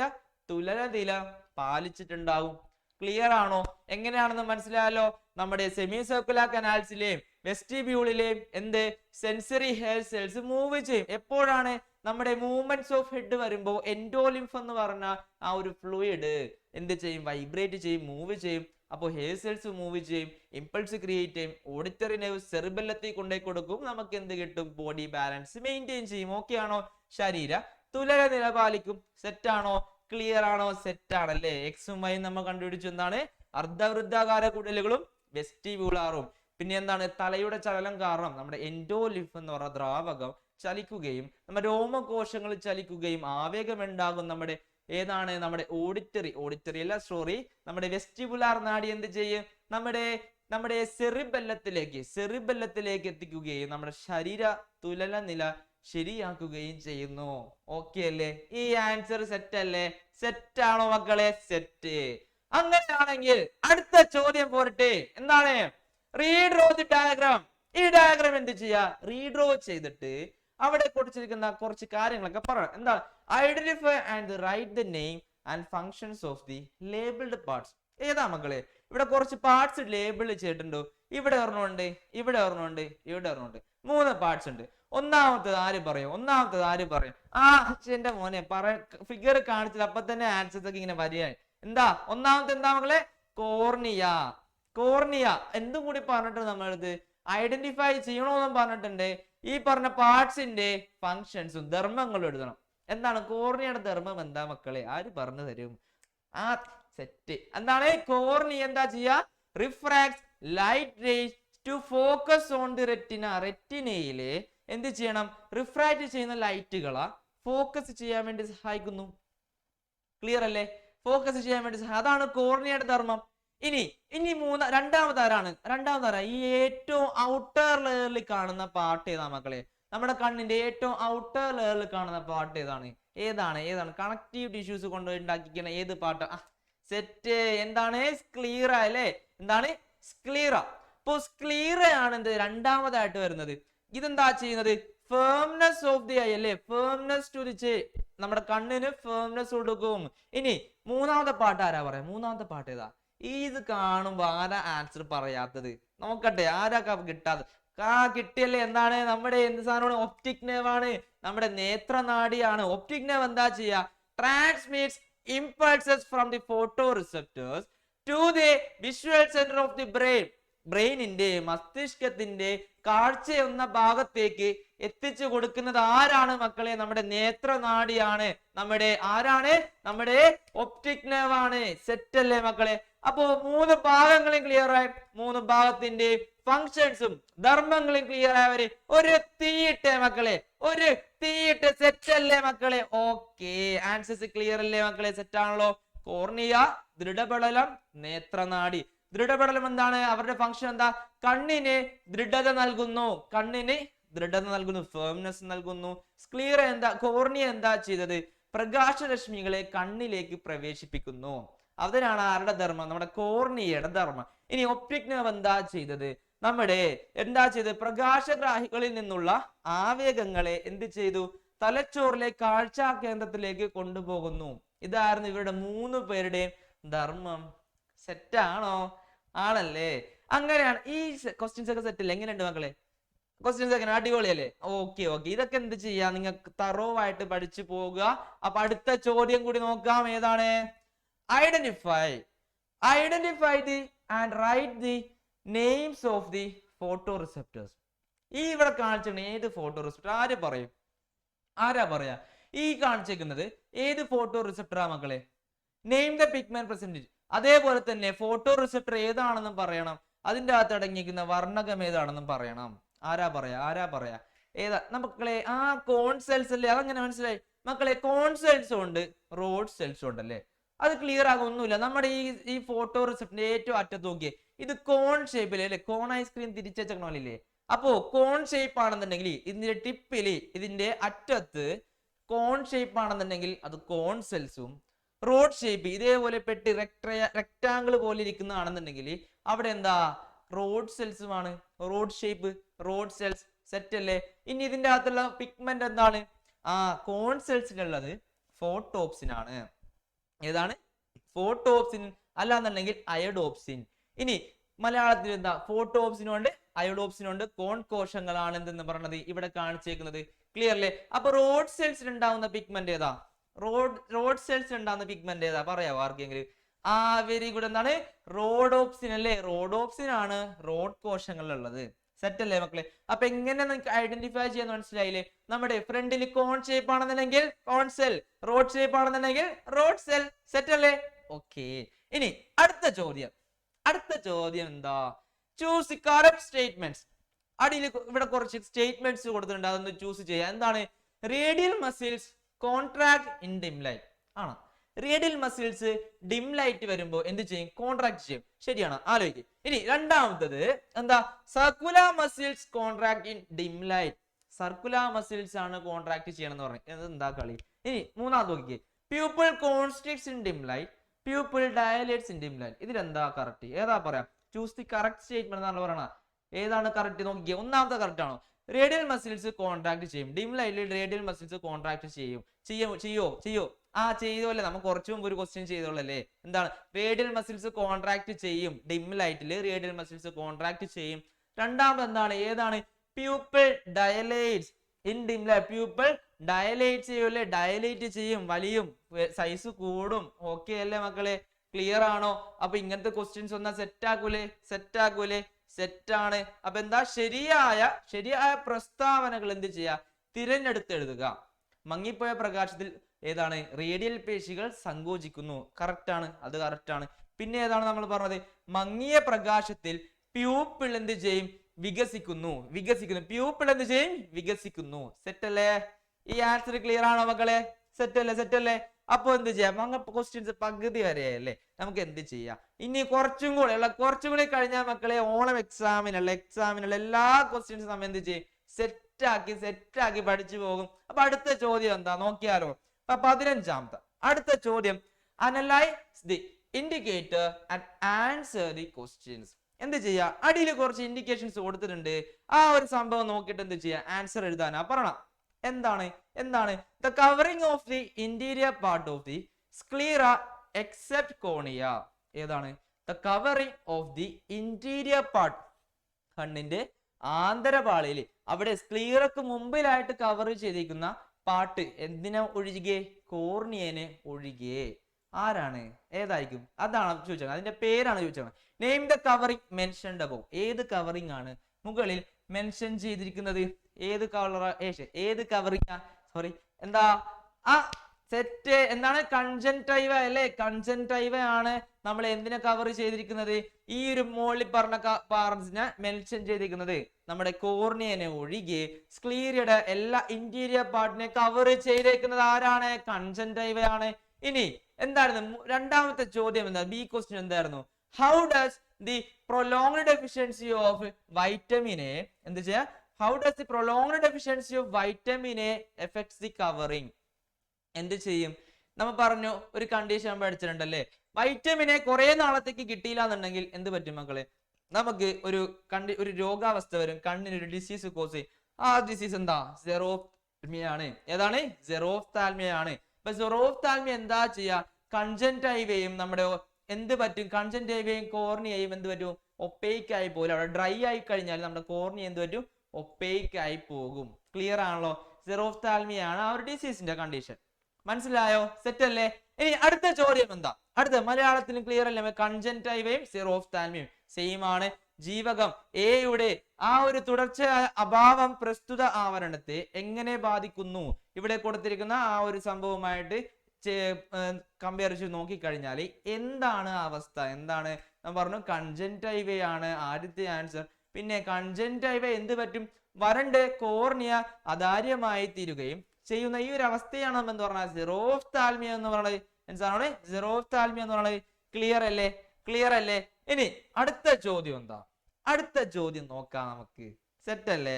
തുലനനില പാലിച്ചിട്ടുണ്ടാവും. ക്ലിയർ ആണോ? എങ്ങനെയാണെന്ന് മനസ്സിലായല്ലോ. നമ്മുടെ സെമി സർക്കുലർ കനാൽസിലെയും വെസ്റ്റിബ്യൂളിലെയും എന്ത് സെൻസറി ഹെയർ സെൽസ് മൂവ് ചെയ്യും. എപ്പോഴാണ്? നമ്മുടെ മൂവ്മെന്റ്സ് ഓഫ് ഹെഡ് വരുമ്പോൾ എൻഡോലിംഫ് എന്ന് പറഞ്ഞ ആ ഒരു ഫ്ലൂയിഡ് എന്ത് ചെയ്യും? വൈബ്രേറ്റ് ചെയ്യും, മൂവ് ചെയ്യും. അപ്പോൾ ഹെയർ സെൽസ് മൂവ് ചെയ്യും, ഇമ്പൾസ് ക്രിയേറ്റ് ചെയ്യും, ഓഡിറ്ററി നെർവ് സെറിബെല്ലത്തിൽ കൊണ്ടേ കൊടുക്കും. നമുക്ക് എന്ത് കിട്ടും? ബോഡി ബാലൻസ് മെയിൻറ്റെയിൻ ചെയ്യും. ഓക്കെ ആണോ? ശരീര തുലന നില പാലിക്കും. സെറ്റ് ആണോ? ക്ലിയർ ആണോ? സെറ്റ് ആണല്ലേ. എക്സും വൈയും നമ്മൾ കണ്ടുപിടിച്ചു. എന്താണ്? അർദ്ധവൃത്താകാര കുടലുകളും വെസ്റ്റിബ്യൂളാറും. പിന്നെ എന്താണ്? തലയുടെ ചലനം കാരണം നമ്മുടെ എൻഡോലിംഫ് എന്ന് പറയുന്ന ദ്രാവകം ചലിക്കുകയും നമ്മുടെ രോമകോശങ്ങൾ ചലിക്കുകയും ആവേഗം ഉണ്ടാകും. നമ്മുടെ ഏതാണ്? നമ്മുടെ ഓഡിറ്ററി അല്ല, സോറി, നമ്മുടെ വെസ്റ്റിബുലാർ നാഡി എന്ത് ചെയ്യും? നമ്മുടെ സെറിബെല്ലത്തിലേക്ക് എത്തിക്കുകയും നമ്മുടെ ശരീര തുലന നില ശരിയാക്കുകയും ചെയ്യുന്നു. ഓക്കെ അല്ലേ? ഈ ആൻസർ സെറ്റ് അല്ലേ? സെറ്റ് ആണോ മക്കളെ? സെറ്റ്. അങ്ങനെയാണെങ്കിൽ അടുത്ത ചോദ്യം പോരട്ടെ. എന്താണ്? Redraw the diagram. ഈ ഡയഗ്രാം എന്ത് ചെയ്യാ? റീഡ്രോ ചെയ്തിട്ട് അവിടെ കൊടുത്തിരിക്കുന്ന കുറച്ച് കാര്യങ്ങളൊക്കെ പറയാം. എന്താ? Identify and write the name and functions of the labelled parts. ഏതാ മക്കളെ? ഇവിടെ കുറച്ച് പാർട്സ് ലേബിൾ ചെയ്തിട്ടുണ്ടോ? ഇവിടെ ഒരെണ്ണമുണ്ട്, ഇവിടെ ഒരെണ്ണമുണ്ട്, ഇവിടെ ഒരെണ്ണമുണ്ട്. 3 പാർട്സ് ഉണ്ട്. ഒന്നാമത്തത് ആര് പറയും? എന്റെ മോനെ ഫിഗർ കാണിച്ചത് അപ്പൊ തന്നെ ആൻസേഴ്സ് ഒക്കെ ഇങ്ങനെ വരികയാണ്. എന്താ ഒന്നാമത്തെ? എന്താ മക്കളെ? കോർണിയ. എന്തും കൂടി പറഞ്ഞിട്ട് നമ്മളത് ഐഡന്റിഫൈ ചെയ്യണമെന്നും പറഞ്ഞിട്ടുണ്ട്. ഈ പറഞ്ഞ പാർട്സിന്റെ ഫങ്ഷൻസും ധർമ്മങ്ങളും എഴുതണം. എന്താണ് കോർണിയയുടെ ധർമ്മം? എന്താ മക്കളെ? ആര് പറഞ്ഞു തരും? ആ സെറ്റ്. എന്താണ് കോർണിയ? എന്താ ചെയ്യാ? Refracts light rays to focus on the retina. റെറ്റിനയിലെ എന്ത് ചെയ്യണം? റിഫ്രാക്ട് ചെയ്യുന്ന ലൈറ്റുകളാ ഫോക്കസ് ചെയ്യാൻ വേണ്ടി സഹായിക്കുന്നു. ക്ലിയർ അല്ലേ? ഫോക്കസ് ചെയ്യാൻ വേണ്ടി അതാണ് കോർണിയയുടെ ധർമ്മം. ഇനി രണ്ടാമത് ആരാണ്? ഈ ഏറ്റവും ഔട്ടർ ലെയറിൽ കാണുന്ന പാർട്ട് ഏതാ മക്കളെ? നമ്മുടെ കണ്ണിന്റെ ഏറ്റവും ഔട്ടർ ലെയറിൽ കാണുന്ന പാർട്ട് ഏതാണ്? കണക്റ്റീവ് ടിഷ്യൂസ് കൊണ്ട് ഉണ്ടാക്കിക്കുന്ന ഏത് പാർട്ട്? സെറ്റ്. എന്താണ്? സ്ക്ലീറ അല്ലേ? എന്താണ്? സ്ക്ലീറ. അപ്പൊ സ്ക്ലീറ ആണ് എന്ത് രണ്ടാമതായിട്ട് വരുന്നത്. ഇതെന്താ ചെയ്യുന്നത്? ഫേംനെസ് ഓഫ് ദി ഐ അല്ലേ? ഫേംനെസ് ടു ദി നമ്മുടെ കണ്ണിന് ഫേംനെസ് കൊടുക്കും. ഇനി മൂന്നാമത്തെ പാർട്ട് ആരാ പറയാ? മൂന്നാമത്തെ പാർട്ട് ഏതാ? ഇത് കാണുമ്പോ ആരാ ആൻസർ പറയാത്തത്? നോക്കട്ടെ, ആരാ കിട്ടാതെ? കിട്ടിയല്ലേ? എന്താണ്? നമ്മുടെ എന്ത് സാധനമാണ്? ഒപ്റ്റിക് നെർവ് ആണ്. നമ്മുടെ നേത്രനാഡിയാണ്. ഒപ്റ്റിക് നെർവ് എന്താ ചെയ്യാ? Transmits impulses from the photoreceptors to the visual centre of the brain. ബ്രെയിനിന്റെ മസ്തിഷ്കത്തിന്റെ കാഴ്ച എന്ന ഭാഗത്തേക്ക് എത്തിച്ചു കൊടുക്കുന്നത് ആരാണ് മക്കളെ? നമ്മുടെ നേത്രനാഡിയാണ്. നമ്മുടെ ഒപ്റ്റിക് നെർവ് ആണ്. സെറ്റ് അല്ലേ മക്കളെ? അപ്പോ 3 ഭാഗങ്ങളും ക്ലിയർ ആയി. 3 ഭാഗത്തിന്റെ ഫങ്ഷൻസും ധർമ്മങ്ങളും ക്ലിയർ ആയവര് ഒരു തീയിട്ടെ മക്കളെ, ഒരു തീയിട്ട്. സെറ്റ് അല്ലേ മക്കളെ? ഓക്കെ, ആൻസേഴ്സ് ക്ലിയർ അല്ലേ മക്കളെ? സെറ്റ് ആണല്ലോ. കോർണിയ, ദൃഢപടലം, നേത്രനാഡി. ദൃഢപടലം എന്താണ്? അവരുടെ ഫങ്ഷൻ എന്താ? കണ്ണിന് ദൃഢത നൽകുന്നു. ഫേംനെസ് നൽകുന്നു. സ്ക്ലീറ എന്താ? കോർണിയ എന്താ ചെയ്തത്? പ്രകാശരശ്മികളെ കണ്ണിലേക്ക് പ്രവേശിപ്പിക്കുന്നു. അതിനാണ് ആരുടെ ധർമ്മം? നമ്മുടെ കോർണിയയുടെ ധർമ്മം. ഇനി ഒപ്റ്റിക് നെർവ് എന്താ ചെയ്തത്? പ്രകാശഗ്രാഹികളിൽ നിന്നുള്ള ആവേഗങ്ങളെ എന്ത് ചെയ്തു? തലച്ചോറിലെ കാഴ്ചാ കേന്ദ്രത്തിലേക്ക് കൊണ്ടുപോകുന്നു. ഇതായിരുന്നു ഇവരുടെ 3 പേരുടെയും ധർമ്മം. സെറ്റ് ആണോ? ആണല്ലേ? അങ്ങനെയാണ്. ഈ ക്വസ്റ്റ്യൻസ് ഒക്കെ സെറ്റ് അല്ലേ? എങ്ങനെയുണ്ട് മക്കളെ? ക്വസ്റ്റ്യൻസ് ഒക്കെ അടിപൊളിയല്ലേ? ഓക്കെ. ഇതൊക്കെ എന്ത് ചെയ്യാ? നിങ്ങൾക്ക് തറോ ആയിട്ട് പഠിച്ചു പോകുക. അപ്പൊ അടുത്ത ചോദ്യം കൂടി നോക്കാം. ഏതാണ്? Identify the and write the names of the photoreceptors. ഈ ഇവിടെ കാണിച്ചിട്ടുണ്ട് ഏത് ഫോട്ടോ റിസെപ്റ്റർ? ആരാ പറയാ? ഈ കാണിച്ചേക്കുന്നത് ഏത് ഫോട്ടോ റിസെപ്റ്ററാ മക്കളെ? Name the pigment present. അതേപോലെ തന്നെ ഫോട്ടോ റിസെപ്റ്റർ ഏതാണെന്നും പറയണം. അതിന്റെ അകത്ത് അടങ്ങിയിരിക്കുന്ന വർണ്ണകം ഏതാണെന്നും പറയണം. ആരാ പറയാ? ഏതാ മക്കളെ? കോൺ സെൽസ് അല്ലേ? അതങ്ങനെ മനസ്സിലായി മക്കളെ? കോൺ സെൽസും ഉണ്ട്, റോഡ് സെൽസും ഉണ്ടല്ലേ? അത് ക്ലിയർ ആകൊന്നുമില്ല. നമ്മുടെ ഈ ഫോട്ടോ റിസപ്റ്റിന്റെ ഏറ്റവും അറ്റത്ത് നോക്കിയേ, ഇത് കോൺ ഷേപ്പില് അല്ലെ, കോൺ ഐസ്ക്രീം തിരിച്ചേക്കണല്ലേ. അപ്പോ കോൺ ഷേപ്പ് ആണെന്നുണ്ടെങ്കിൽ ഇതിന്റെ ടിപ്പില് ഇതിന്റെ അറ്റത്ത് കോൺ ഷേപ്പ് ആണെന്നുണ്ടെങ്കിൽ അത് കോൺ സെൽസും, റോഡ് ഷേപ്പ് ഇതേപോലെ പെട്ടി റെക്ടാങ്കിൾ പോലെ ഇരിക്കുന്നതാണെന്നുണ്ടെങ്കിൽ അവിടെ എന്താ റോഡ് സെൽസുമാണ്. Rod shape, rod cells, set അല്ലേ. ഇനി ഇതിന്റെ അകത്തുള്ള പിഗ്മെന്റ് എന്താണ്? കോൺ സെൽസിനുള്ളത് ഫോട്ടോപ്സിനാണ്. ഏതാണ്? ഫോട്ടോപ്സിൻ, അല്ലാന്നുണ്ടെങ്കിൽ അയഡോപ്സിൻ. ഇനി മലയാളത്തിൽ എന്താ? ഫോട്ടോപ്സിനുണ്ട്, അയഡോപ്സിനുണ്ട്, കോൺ കോശങ്ങളാണ് എന്തെന്ന് പറഞ്ഞത് ഇവിടെ കാണിച്ചേക്കുന്നത്. ക്ലിയർ അല്ലേ? അപ്പൊ റോഡ് സെൽസിൽ ഉണ്ടാവുന്ന പിഗ്മെന്റ് ഏതാ? റോഡ് സെൽസിൽ ഉണ്ടാവുന്ന പിഗ്മെന്റ് ഏതാ? പറയാവോ ആർക്കെങ്കിലും? Very good. എന്താണ്? റോഡോപ്സിൻ അല്ലേ. റോഡോപ്സിൻ ആണ് റോഡ് കോശങ്ങളിലുള്ളത്. സെറ്റ് അല്ലേ മക്കളെ? അപ്പൊ എങ്ങനെ നിങ്ങൾക്ക് ഐഡന്റിഫൈ ചെയ്യാൻ മനസ്സിലായില്ലേ? നമ്മുടെ ഫ്രണ്ടിൽ കോൺ ഷേപ്പ് ആണെന്നുണ്ടെങ്കിൽ കോൺ സെൽ, റോഡ് ഷേപ്പ് ആണെന്നുണ്ടെങ്കിൽ റോഡ് സെൽ. സെറ്റ് അല്ലേ? ഓക്കെ. ഇനി അടുത്ത ചോദ്യം എന്താ? Choose the correct statements. അടിയിൽ ഇവിടെ കുറച്ച് സ്റ്റേറ്റ്മെന്റ്സ് കൊടുത്തിട്ടുണ്ട്, അതൊന്ന് ചൂസ് ചെയ്യാം. എന്താണ്? Radial muscles contract in dim light ആണ്. റേഡിയൽ മസിൽസ് ഡിം ലൈറ്റ് വരുമ്പോൾ എന്ത് ചെയ്യും? കോൺട്രാക്ട് ചെയ്യും. ശരിയാണ്? ആലോചിക്കും. ഇനി രണ്ടാമത്തത് എന്താ? Circular muscles contract in dim light. Circular muscles ആണ് കോൺട്രാക്ട് ചെയ്യണം എന്ന് പറഞ്ഞു. എന്താ കളി? ഇനി മൂന്നാമത് നോക്കിയേ, pupil constricts in dim light, pupil dilates in dim light. ഇതിലെന്താ കറക്റ്റ്? ഏതാ പറയാം? ചൂസ് ദി കറക്റ്റ് സ്റ്റേറ്റ്മെന്റ് എന്നാണ് പറയണത്. ഏതാണ് കറക്റ്റ്? നോക്കിയേ, ഒന്നാമത്തെ കറക്റ്റ് ആണോ? റേഡിയൽ മസിൽസ് കോൺട്രാക്ട് ചെയ്യും. ഡിം ലൈറ്റിൽ റേഡിയൽ മസിൽസ് കോൺട്രാക്ട് ചെയ്യും. ചെയ്യോ? ചെയ്തോല്ലേ? നമുക്ക് കുറച്ചു മുമ്പ് ഒരു ക്വസ്റ്റ്യൻ ചെയ്തോളല്ലേ. എന്താണ്? റേഡിയൽ മസിൽസ് കോൺട്രാക്ട് ചെയ്യും. ഡിം ലൈറ്റിൽ റേഡിയൽ മസിൽസ് കോൺട്രാക്ട് ചെയ്യും. രണ്ടാമത് എന്താണ്? ഏതാണ്? Pupil dilates in dim light. Pupil dilate ചെയ്യൂല്ലേ? ഡയലേറ്റ് ചെയ്യും, വലിയും, സൈസ് കൂടും. ഓക്കെ അല്ലേ മക്കളെ? ക്ലിയർ ആണോ? അപ്പൊ ഇങ്ങനത്തെ ക്വസ്റ്റ്യൻസ് ഒന്നാ സെറ്റ് ആക്കൂലേ? സെറ്റ് ആണ്. അപ്പൊ എന്താ? ശരിയായ പ്രസ്താവനകൾ എന്ത് ചെയ്യാ? തിരഞ്ഞെടുത്ത് എഴുതുക. മങ്ങിപ്പോയ പ്രകാശത്തിൽ ഏതാണ്? റേഡിയൽ പേശികൾ സങ്കോചിക്കുന്നു. കറക്റ്റ് ആണ്, അത് കറക്റ്റ് ആണ്. പിന്നെ ഏതാണ് നമ്മൾ പറഞ്ഞത്? മങ്ങിയ പ്രകാശത്തിൽ പ്യൂപ്പിൾ എന്ത് ചെയ്യും? വികസിക്കുന്നു. പ്യൂപ്പിൾ എന്ത് ചെയ്യും? വികസിക്കുന്നു. സെറ്റ് അല്ലേ? ഈ ആൻസർ ക്ലിയർ ആണോ മക്കളെ? സെറ്റ് അല്ലേ? അപ്പൊ എന്ത് ചെയ്യാം? അങ്ങ് ക്വസ്റ്റ്യൻസ് പകുതി വരെ അല്ലേ? നമുക്ക് എന്ത് ചെയ്യാം? ഇനി കുറച്ചും കൂടി കഴിഞ്ഞാൽ മക്കളെ ഓണം എക്സാമിനുള്ള എല്ലാ ക്വസ്റ്റ്യൻസും നമ്മൾ എന്ത് ചെയ്യും? സെറ്റാക്കി പഠിച്ചു പോകും. അപ്പൊ അടുത്ത ചോദ്യം എന്താ നോക്കിയാലോ? 15ാമത്തെ അടുത്ത ചോദ്യം, analyse the indicator and answer the questions. എന്ത് ചെയ്യാ? അടിയിൽ കുറച്ച് ഇൻഡിക്കേഷൻസ് കൊടുത്തിട്ടുണ്ട്. ആ ഒരു സംഭവം നോക്കിയിട്ട് എന്ത് ചെയ്യാ? ആൻസർ എഴുതാനാ പറയണം. എന്താണ്? The covering of the interior part of the sclera except cornea. ഏതാണ്? The covering of the interior part, കണ്ണിന്റെ ആന്തരപാളിയിൽ അവിടെ സ്ക്ലീറക്ക് മുമ്പിലായിട്ട് കവർ ചെയ്തിരിക്കുന്ന പാർട്ട് എന്തിനെ ഒഴികെ? കോർണിയനെ ഒഴികെ. ആരാണ്? ഏതായിരിക്കും? അതാണ് ചോദിച്ചത്. അതിന്റെ പേരാണ് ചോദിച്ചത്. Name the covering mentioned above. ഏത് കവറിംഗ് ആണ് മുകളിൽ മെൻഷൻ ചെയ്തിരിക്കുന്നത്? ഏത് കവറിംഗ്? സോറി, എന്താ? സെറ്റ്. എന്താണ്? കൺജങ്ക്റ്റൈവ അല്ലേ? കൺജങ്ക്റ്റൈവ ആണ് നമ്മൾ എന്തിനെ കവർ ചെയ്തിരിക്കുന്നത്? ഈ ഒരു മോളിൽ പറഞ്ഞ പാർട്സിനെ മെൻഷൻ ചെയ്തിരിക്കുന്നത്. നമ്മുടെ കോർണിയനെ ഒഴികെ സ്ക്ലീറയുടെ എല്ലാ ഇന്റീരിയർ പാർട്ടിനെ കവർ ചെയ്തേക്കുന്നത് ആരാണ്? കൺജങ്ക്റ്റൈവ ആണ്. ഇനി എന്തായിരുന്നു രണ്ടാമത്തെ ചോദ്യം? എന്താ? ബി ക്വസ്റ്റ്യൻ എന്തായിരുന്നു? How does the prolonged deficiency of vitamin A എന്ത് ചെയ്യാ? How does the prolonged deficiency of vitamin A effects the covering? എന്ത് ചെയ്യും? നമ്മൾ പറഞ്ഞു ഒരു കണ്ടീഷൻ പഠിച്ചിട്ടുണ്ടല്ലേ, വൈറ്റമിൻ എ കുറെ നാളത്തേക്ക് കിട്ടിയില്ല എന്നുണ്ടെങ്കിൽ എന്ത് പറ്റും മക്കളെ? നമുക്ക് ഒരു രോഗാവസ്ഥ വരും, കണ്ണിനൊരു ഡിസീസ് കോസ് ചെയ്യും. ആ ഡിസീസ് എന്താ? സെറോഫ്താൽമിയ ആണ്. ഏതാണ്? സെറോഫ്താൽമിയ ആണ്. അപ്പൊ സെറോഫ്താൽമിയ എന്താ ചെയ്യാ? കൺജങ്ക്റ്റൈവയും നമ്മുടെ എന്ത് പറ്റും? കൺജങ്ക്റ്റൈവയും കോർണിയയും എന്ത് പറ്റും? ഒപ്പേക്ക് ആയി പോലും. അവിടെ ഡ്രൈ ആയി കഴിഞ്ഞാൽ നമ്മുടെ കോർണിയ എന്ത് പറ്റും? ഒപ്പേക്ക് ആയി പോകും. ക്ലിയർ ആണല്ലോ? സെറോഫ്താൽമിയ ആണ് ആ ഒരു ഡിസീസിന്റെ കണ്ടീഷൻ. മനസ്സിലായോ? സെറ്റ് അല്ലേ? ഇനി അടുത്ത ചോദ്യം എന്താ? അടുത്ത മലയാളത്തിലും ക്ലിയർ അല്ലേ? കൺജങ്ക്റ്റൈവയും സെറോഫ്താൽമിയയും സെയിം ആണ്. ജീവകം എയുടെ ആ ഒരു തുടർച്ചയായ അഭാവം പ്രസ്തുത ആവരണത്തെ എങ്ങനെ ബാധിക്കുന്നു? ഇവിടെ കൊടുത്തിരിക്കുന്ന ആ ഒരു സംഭവമായിട്ട് കമ്പയർ ചെയ്ത് നോക്കിക്കഴിഞ്ഞാൽ എന്താണ് അവസ്ഥ? എന്താണ് ഞാൻ പറഞ്ഞു? കൺജങ്ക്റ്റൈവയാണ് ആദ്യത്തെ ആൻസർ. പിന്നെ കൺജങ്ക്റ്റൈവ എന്ത് പറ്റും? വരണ്ട് കോർണിയ അതാര്യമായി തീരുകയും ചെയ്യുന്ന ഈ ഒരു അവസ്ഥയാണ് നമ്മൾ എന്ത് പറഞ്ഞാൽ സെറോഫ്താൽമിയ എന്ന് പറയുന്നത്. മനസ്സിലാണോ? സെറോഫ്താൽമിയ എന്ന് പറയുന്നത് ക്ലിയർ അല്ലേ? ക്ലിയർ അല്ലേ? ഇനി അടുത്ത ചോദ്യം എന്താ? അടുത്ത ചോദ്യം നോക്കാം നമുക്ക്. സെറ്റ് അല്ലേ?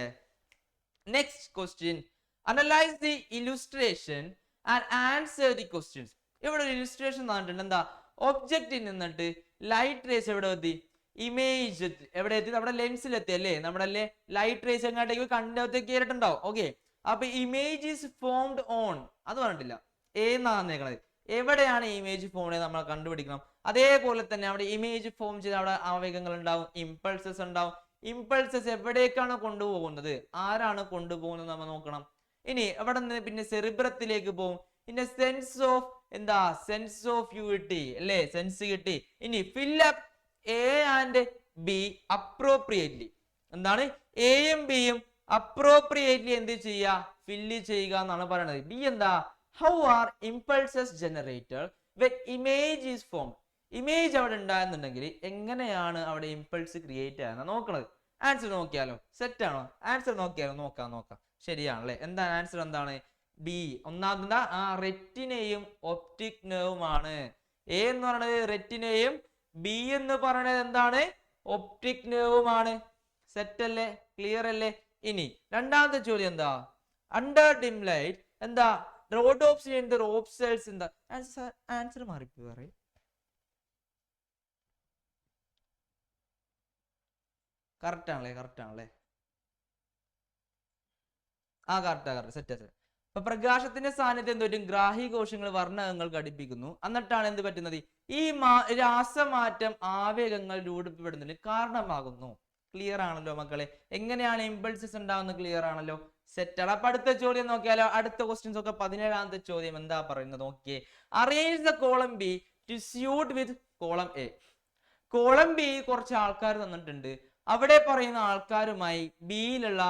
Next question, analyse the illustration and answer the questions. ഇവിടെ ഒരു ഇല്ലുസ്ട്രേഷൻ തന്നിട്ടുണ്ട്. എന്താ? ഒബ്ജക്റ്റിൽ നിന്നിട്ട് ലൈറ്റ് റേസ് എവിടെ എത്തി? ഇമേജ് എവിടെ എത്തി? നമ്മുടെ ലെൻസിൽ എത്തി അല്ലേ? നമ്മുടെ ലൈറ്റ് റേസ് എങ്ങോട്ടേക്ക് കണ്ടത്തേക്ക് കയറിയിട്ടുണ്ടാവും. ഓക്കെ, അപ്പൊ ഇമേജ് ഈസ് ഫോംഡ് ഓൺ അത് പറഞ്ഞിട്ടില്ല, ഏന്നാന്നേക്കണത്. എവിടെയാണ് ഇമേജ് ഫോം ചെയ്ത് നമ്മൾ കണ്ടുപിടിക്കണം. അതേപോലെ തന്നെ അവിടെ ഇമേജ് ഫോം ചെയ്ത് അവിടെ ആവേഗങ്ങൾ ഉണ്ടാവും, ഇമ്പൾസസ് ഉണ്ടാവും. ഇമ്പൾസസ് എവിടേക്കാണ് കൊണ്ടുപോകുന്നത്, ആരാണ് കൊണ്ടുപോകുന്നത് നമ്മൾ നോക്കണം. ഇനി അവിടെ നിന്ന് പിന്നെ സെറിബ്രത്തിലേക്ക് പോകും. പിന്നെ സെൻസ് ഓഫ് എന്താ? സെൻസ് ഓഫ് യു കിട്ടി അല്ലേ? സെൻസ് കിട്ടി. ഇനി fill up A and B appropriately. എന്താണ്? എയും ബിയും അപ്രോപ്രിയേറ്റ്ലി എന്ത് ചെയ്യുക? ഫില്ല് ചെയ്യുക എന്നാണ് പറയുന്നത്. ബി എന്താ? How are impulses generated when image is form. Image അവിടെ ഉണ്ടാകുന്നുണ്ടെങ്കിൽ എങ്ങനെയാണ് അവിടെ ഇമ്പൾസ് ക്രിയേറ്റ് ആകുന്ന നോക്കണത്. ആൻസർ നോക്കിയാലോ? സെറ്റ് ആണോ? ആൻസർ നോക്കിയാലോ? നോക്കാം. ശരിയാണല്ലേ? എന്താണ് ആൻസർ? എന്താണ്? ബി. ഒന്നാമത് റെറ്റിനയും ഒപ്റ്റിക് നെർവുമാണ്. എ എന്ന് പറയുന്നത് റെറ്റിനയും, ബി എന്ന് പറയുന്നത് എന്താണ്? ഒപ്റ്റിക് നെർവുമാണ്. സെറ്റ് അല്ലേ? ക്ലിയർ അല്ലേ? ഇനി രണ്ടാമത്തെ ചോദ്യം എന്താ? അണ്ടർ ഡിം ലൈറ്റ് എന്താ? Rhodopsin in the rope cells എന്താ? ആൻസർ മാറിപ്പോയി. കറക്റ്റ് ആണല്ലേ? Correct set. അപ്പൊ പ്രകാശത്തിന്റെ സാന്നിധ്യം എന്തോരും? ഗ്രാഹി കോശങ്ങൾ വർണ്ണകങ്ങൾ ഘടിപ്പിക്കുന്നു. എന്നിട്ടാണ് എന്ത് പറ്റുന്നത്? ഈ രാസമാറ്റം ആവേഗങ്ങൾ രൂപപ്പെടുന്നതിന് കാരണമാകുന്നു. ക്ലിയർ ആണല്ലോ മക്കളെ? എങ്ങനെയാണ് ഇമ്പൾസസ് ഉണ്ടാവുന്നത്? ക്ലിയർ ആണല്ലോ? സെറ്റ് ആണ്. അപ്പൊ അടുത്ത ചോദ്യം നോക്കിയാലോ? അടുത്ത ക്വസ്റ്റ്യൻസ് ഒക്കെ 17ാമത്തെ ചോദ്യം എന്താ പറയുന്നത് നോക്കിയേ. Arrange the column B to suit with column A. Column B കുറച്ച് ആൾക്കാർ തന്നിട്ടുണ്ട്. അവിടെ പറയുന്ന ആൾക്കാരുമായി ബിയിലുള്ള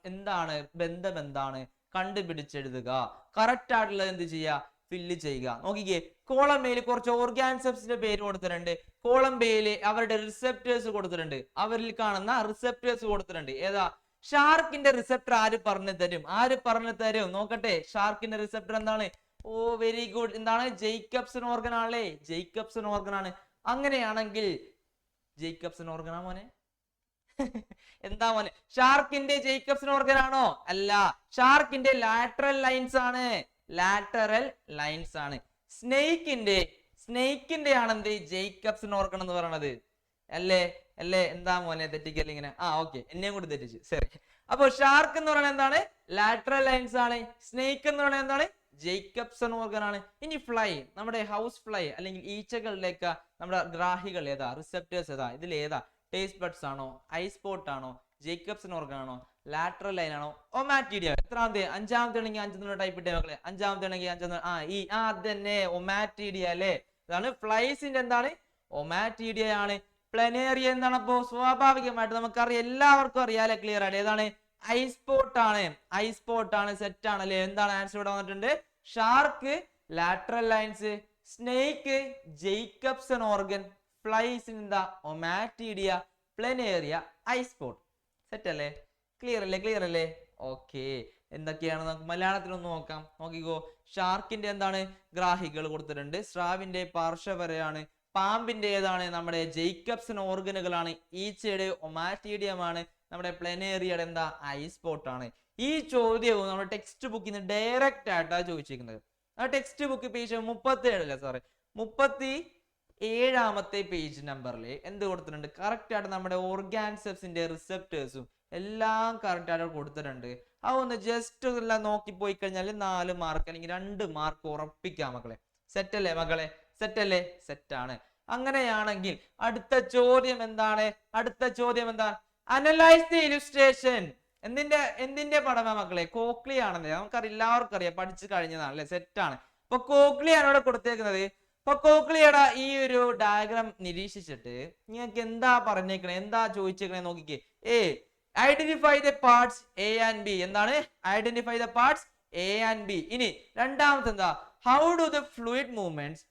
എന്താണ് ബന്ധം, എന്താണ് കണ്ടുപിടിച്ചെഴുതുക. കറക്റ്റ് ആയിട്ടുള്ളത് എന്ത് ചെയ്യുക? ഫില്ല് ചെയ്യുക. നോക്കിക്കേ, കോളം എയിൽ കുറച്ച് ഓർഗാനിസംസിന്റെ പേര് കൊടുത്തിട്ടുണ്ട്. കോളം ബിയിൽ അവരുടെ റിസെപ്റ്റേഴ്സ് കൊടുത്തിട്ടുണ്ട്. അവരിൽ കാണുന്ന റിസെപ്റ്റേഴ്സ് കൊടുത്തിട്ടുണ്ട്. ഏതാ? ഷാർക്കിന്റെ റിസെപ്റ്റർ ആര് പറഞ്ഞു തരും? നോക്കട്ടെ. ഷാർക്കിന്റെ റിസെപ്റ്റർ എന്താണ്? ഓ വെരി ഗുഡ്. എന്താണ്? ജേക്കബ്സൺ ഓർഗൻ ആണല്ലേ? ജേക്കബ്സൺ ഓർഗൻ ആണ്. അങ്ങനെയാണെങ്കിൽ ജേക്കബ്സൺ ഓർഗൻ ആ മോനെ? എന്താ മോനെ? ഷാർക്കിന്റെ ജേക്കബ്സൺ ഓർഗൻ ആണോ? അല്ല, ഷാർക്കിന്റെ ലാറ്ററൽ ലൈൻസ് ആണ്. സ്നേക്കിന്റെ ആണെന്ത്? ജേക്കബ്സൺ ഓർഗൻ എന്ന് പറയുന്നത് അല്ലേ? എന്താ മോനെ തെറ്റിക്കല്ലേ ഇങ്ങനെ? ഓക്കെ, എന്നെയും കൂടി തെറ്റിച്ചു. ശരി. അപ്പൊ ഷാർക്ക് എന്ന് പറയുന്നത് എന്താണ്? ലാറ്ററൽ ലൈൻസ് ആണ്. സ്നേക്ക് എന്ന് പറയുന്നത് എന്താണ്? ജേക്കബ്സൺ ഓർഗൻ ആണ്. ഇനി ഫ്ലൈ, നമ്മുടെ ഹൗസ് ഫ്ലൈ അല്ലെങ്കിൽ ഈച്ചകളിലേക്ക് നമ്മുടെ ഗ്രാഹികൾ ഏതാ? റിസെപ്റ്റേഴ്സ് ഏതാ? ഇതിൽ ഏതാ? ടേസ്റ്റ് ബഡ്സ് ആണോ? ഐസ്പോട്ട് ആണോ? ജേക്കബ്സൺ ഓർഗൻ ആണോ? ലാറ്ററൽ ലൈൻ ആണോ? ഒമാറ്റിഡിയ. എത്രാമത്തെ? അഞ്ചാമത്തെ ആണെങ്കിൽ 5 ടൈപ്പ് ഇട്ടേ മക്കളെ. അഞ്ചാമത്തെ ആണെങ്കിൽ 5 അതന്നെ ഒമാറ്റിഡിയ അല്ലേ? ഇതാണ് ഫ്ലൈസിന്റെ എന്താണ്? ഒമാറ്റിഡിയ ആണ്. പ്ലനേറിയ എന്താണ്? അപ്പോ സ്വാഭാവികമായിട്ട് നമുക്കറിയാം, എല്ലാവർക്കും അറിയാലേ? ക്ലിയർ ആണ്. ഏതാണ്? ഐസ്പോട്ട് ആണ്. സെറ്റ് ആണല്ലേ? എന്താണ് ആൻസർ ഇവിടെ വന്നിട്ടുണ്ട്? Shark lateral lines, snake Jacobson organ, flies എന്താ? Ommatidia, planaria, eyespot. സെറ്റ് അല്ലേ? ക്ലിയർ അല്ലേ? ഓക്കെ. എന്തൊക്കെയാണ് നമുക്ക് മലയാളത്തിലൊന്ന് നോക്കാം. നോക്കിക്കോ. ഷാർക്കിന്റെ എന്താണ്? ഗ്രാഹികൾ കൊടുത്തിട്ടുണ്ട്. സ്രാവിന്റെ പാർശ്വവരയാണ്. പാമ്പിന്റെ ഏതാണ്? നമ്മുടെ ജേക്കബ്സൺ ഓർഗനുകളാണ്. ഈച്ചയുടെ ഒമാറ്റിഡിയമാണ്. നമ്മുടെ പ്ലനേറിയയുടെ എന്താ? ഐസ്പോട്ട് ആണ്. ഈ ചോദ്യവും നമ്മുടെ ടെക്സ്റ്റ് ബുക്കിൽ നിന്ന് ഡയറക്റ്റ് ആയിട്ടാണ് ചോദിച്ചിരിക്കുന്നത്. ആ ടെക്സ്റ്റ് ബുക്ക് പേജ് 37ാമത്തെ പേജ് നമ്പറിൽ എന്ത് കൊടുത്തിട്ടുണ്ട്? കറക്റ്റ് ആയിട്ട് നമ്മുടെ ഓർഗാനിസംസിന്റെ റിസെപ്റ്റേഴ്സും എല്ലാം കറക്റ്റ് ആയിട്ട് കൊടുത്തിട്ടുണ്ട്. അതൊന്ന് ജസ്റ്റ് എല്ലാം നോക്കി പോയി കഴിഞ്ഞാൽ 4 മാർക്ക് അല്ലെങ്കിൽ 2 മാർക്ക് ഉറപ്പിക്കാം മക്കളെ. സെറ്റ് അല്ലേ മക്കളെ? സെറ്റ് ആണ്. അങ്ങനെയാണെങ്കിൽ അടുത്ത ചോദ്യം എന്താണ്? Analyse the illustration. എന്തിന്റെ പടമാ മക്കളെ? കോക്ലിയ ആണല്ലേ? എല്ലാവർക്കും അറിയാം, പഠിച്ചു കഴിഞ്ഞതാണല്ലേ? സെറ്റ് ആണ്. അപ്പൊ കോക്ലിയ ആണ് ഇവിടെ കൊടുത്തേക്കുന്നത്. അപ്പൊ കോക്ലിയയുടെ ഈ ഒരു ഡയഗ്രാം നിരീക്ഷിച്ചിട്ട് നിങ്ങൾക്ക് എന്താ പറഞ്ഞേക്കണേ? എന്താ ചോദിച്ചേക്കണേ? നോക്കിക്കേ. Identify the parts A and B. എന്താണ്? Identify the parts A and B. ഇനി രണ്ടാമത്തെ എന്താ? How do the fluid movements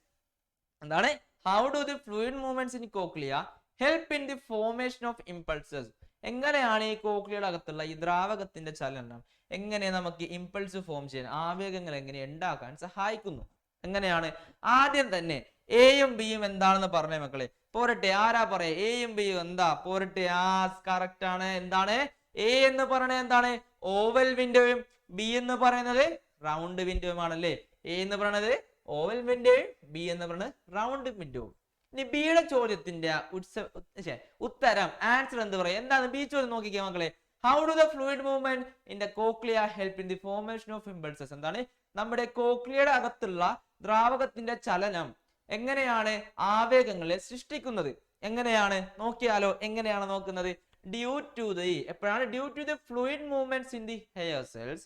എന്താണ്? How do the fluid movements in cochlea help in the formation of impulses. എങ്ങനെയാണ് ഈ കോക്ലിയയുടെ അകത്തുള്ള ഈ ദ്രാവകത്തിന്റെ ചലനം എങ്ങനെ നമുക്ക് ഇമ്പൾസ് ഫോം ചെയ്യാൻ, ആവേഗങ്ങൾ എങ്ങനെ ഉണ്ടാക്കാൻ സഹായിക്കുന്നു? എങ്ങനെയാണ്? ആദ്യം തന്നെ എയും ബിയും എന്താണെന്ന് പറഞ്ഞേ മക്കളെ. പോരട്ടെ, ആരാ പറയാ എയും ബിയും എന്താ? പോരട്ടെ, കറക്റ്റ് ആണ്. എന്താണ് എ എന്ന് പറയുന്നത്? എന്താണ്? ഓവൽ വിൻഡോയും ബി എന്ന് പറയുന്നത് റൗണ്ട് വിൻഡോയും ആണല്ലേ. എ എന്ന് പറയുന്നത് ഓവൽ വിൻഡോയും ബി എന്ന് പറയുന്നത് റൗണ്ട് വിൻഡോയും. ഇനി ബിയുടെ ചോദ്യത്തിന്റെ ഉത്തരം ആൻസർ എന്ത് പറയാം? എന്താണ് ബി ചോദ്യം? നോക്കിക്കേ മക്കളെ. How do the fluid movement in the cochlea help in the formation of impulses? എന്താണ്? നമ്മുടെ കോക്ലിയയുടെ അകത്തുള്ള ദ്രാവകത്തിന്റെ ചലനം എങ്ങനെയാണ് ആവേഗങ്ങളെ സൃഷ്ടിക്കുന്നത്? എങ്ങനെയാണ് നോക്കിയാലോ? എങ്ങനെയാണ് നോക്കുന്നത്? ഡ്യൂ ടു ദി എപ്പോഴാണ്? Due to the fluid movements in the hair cells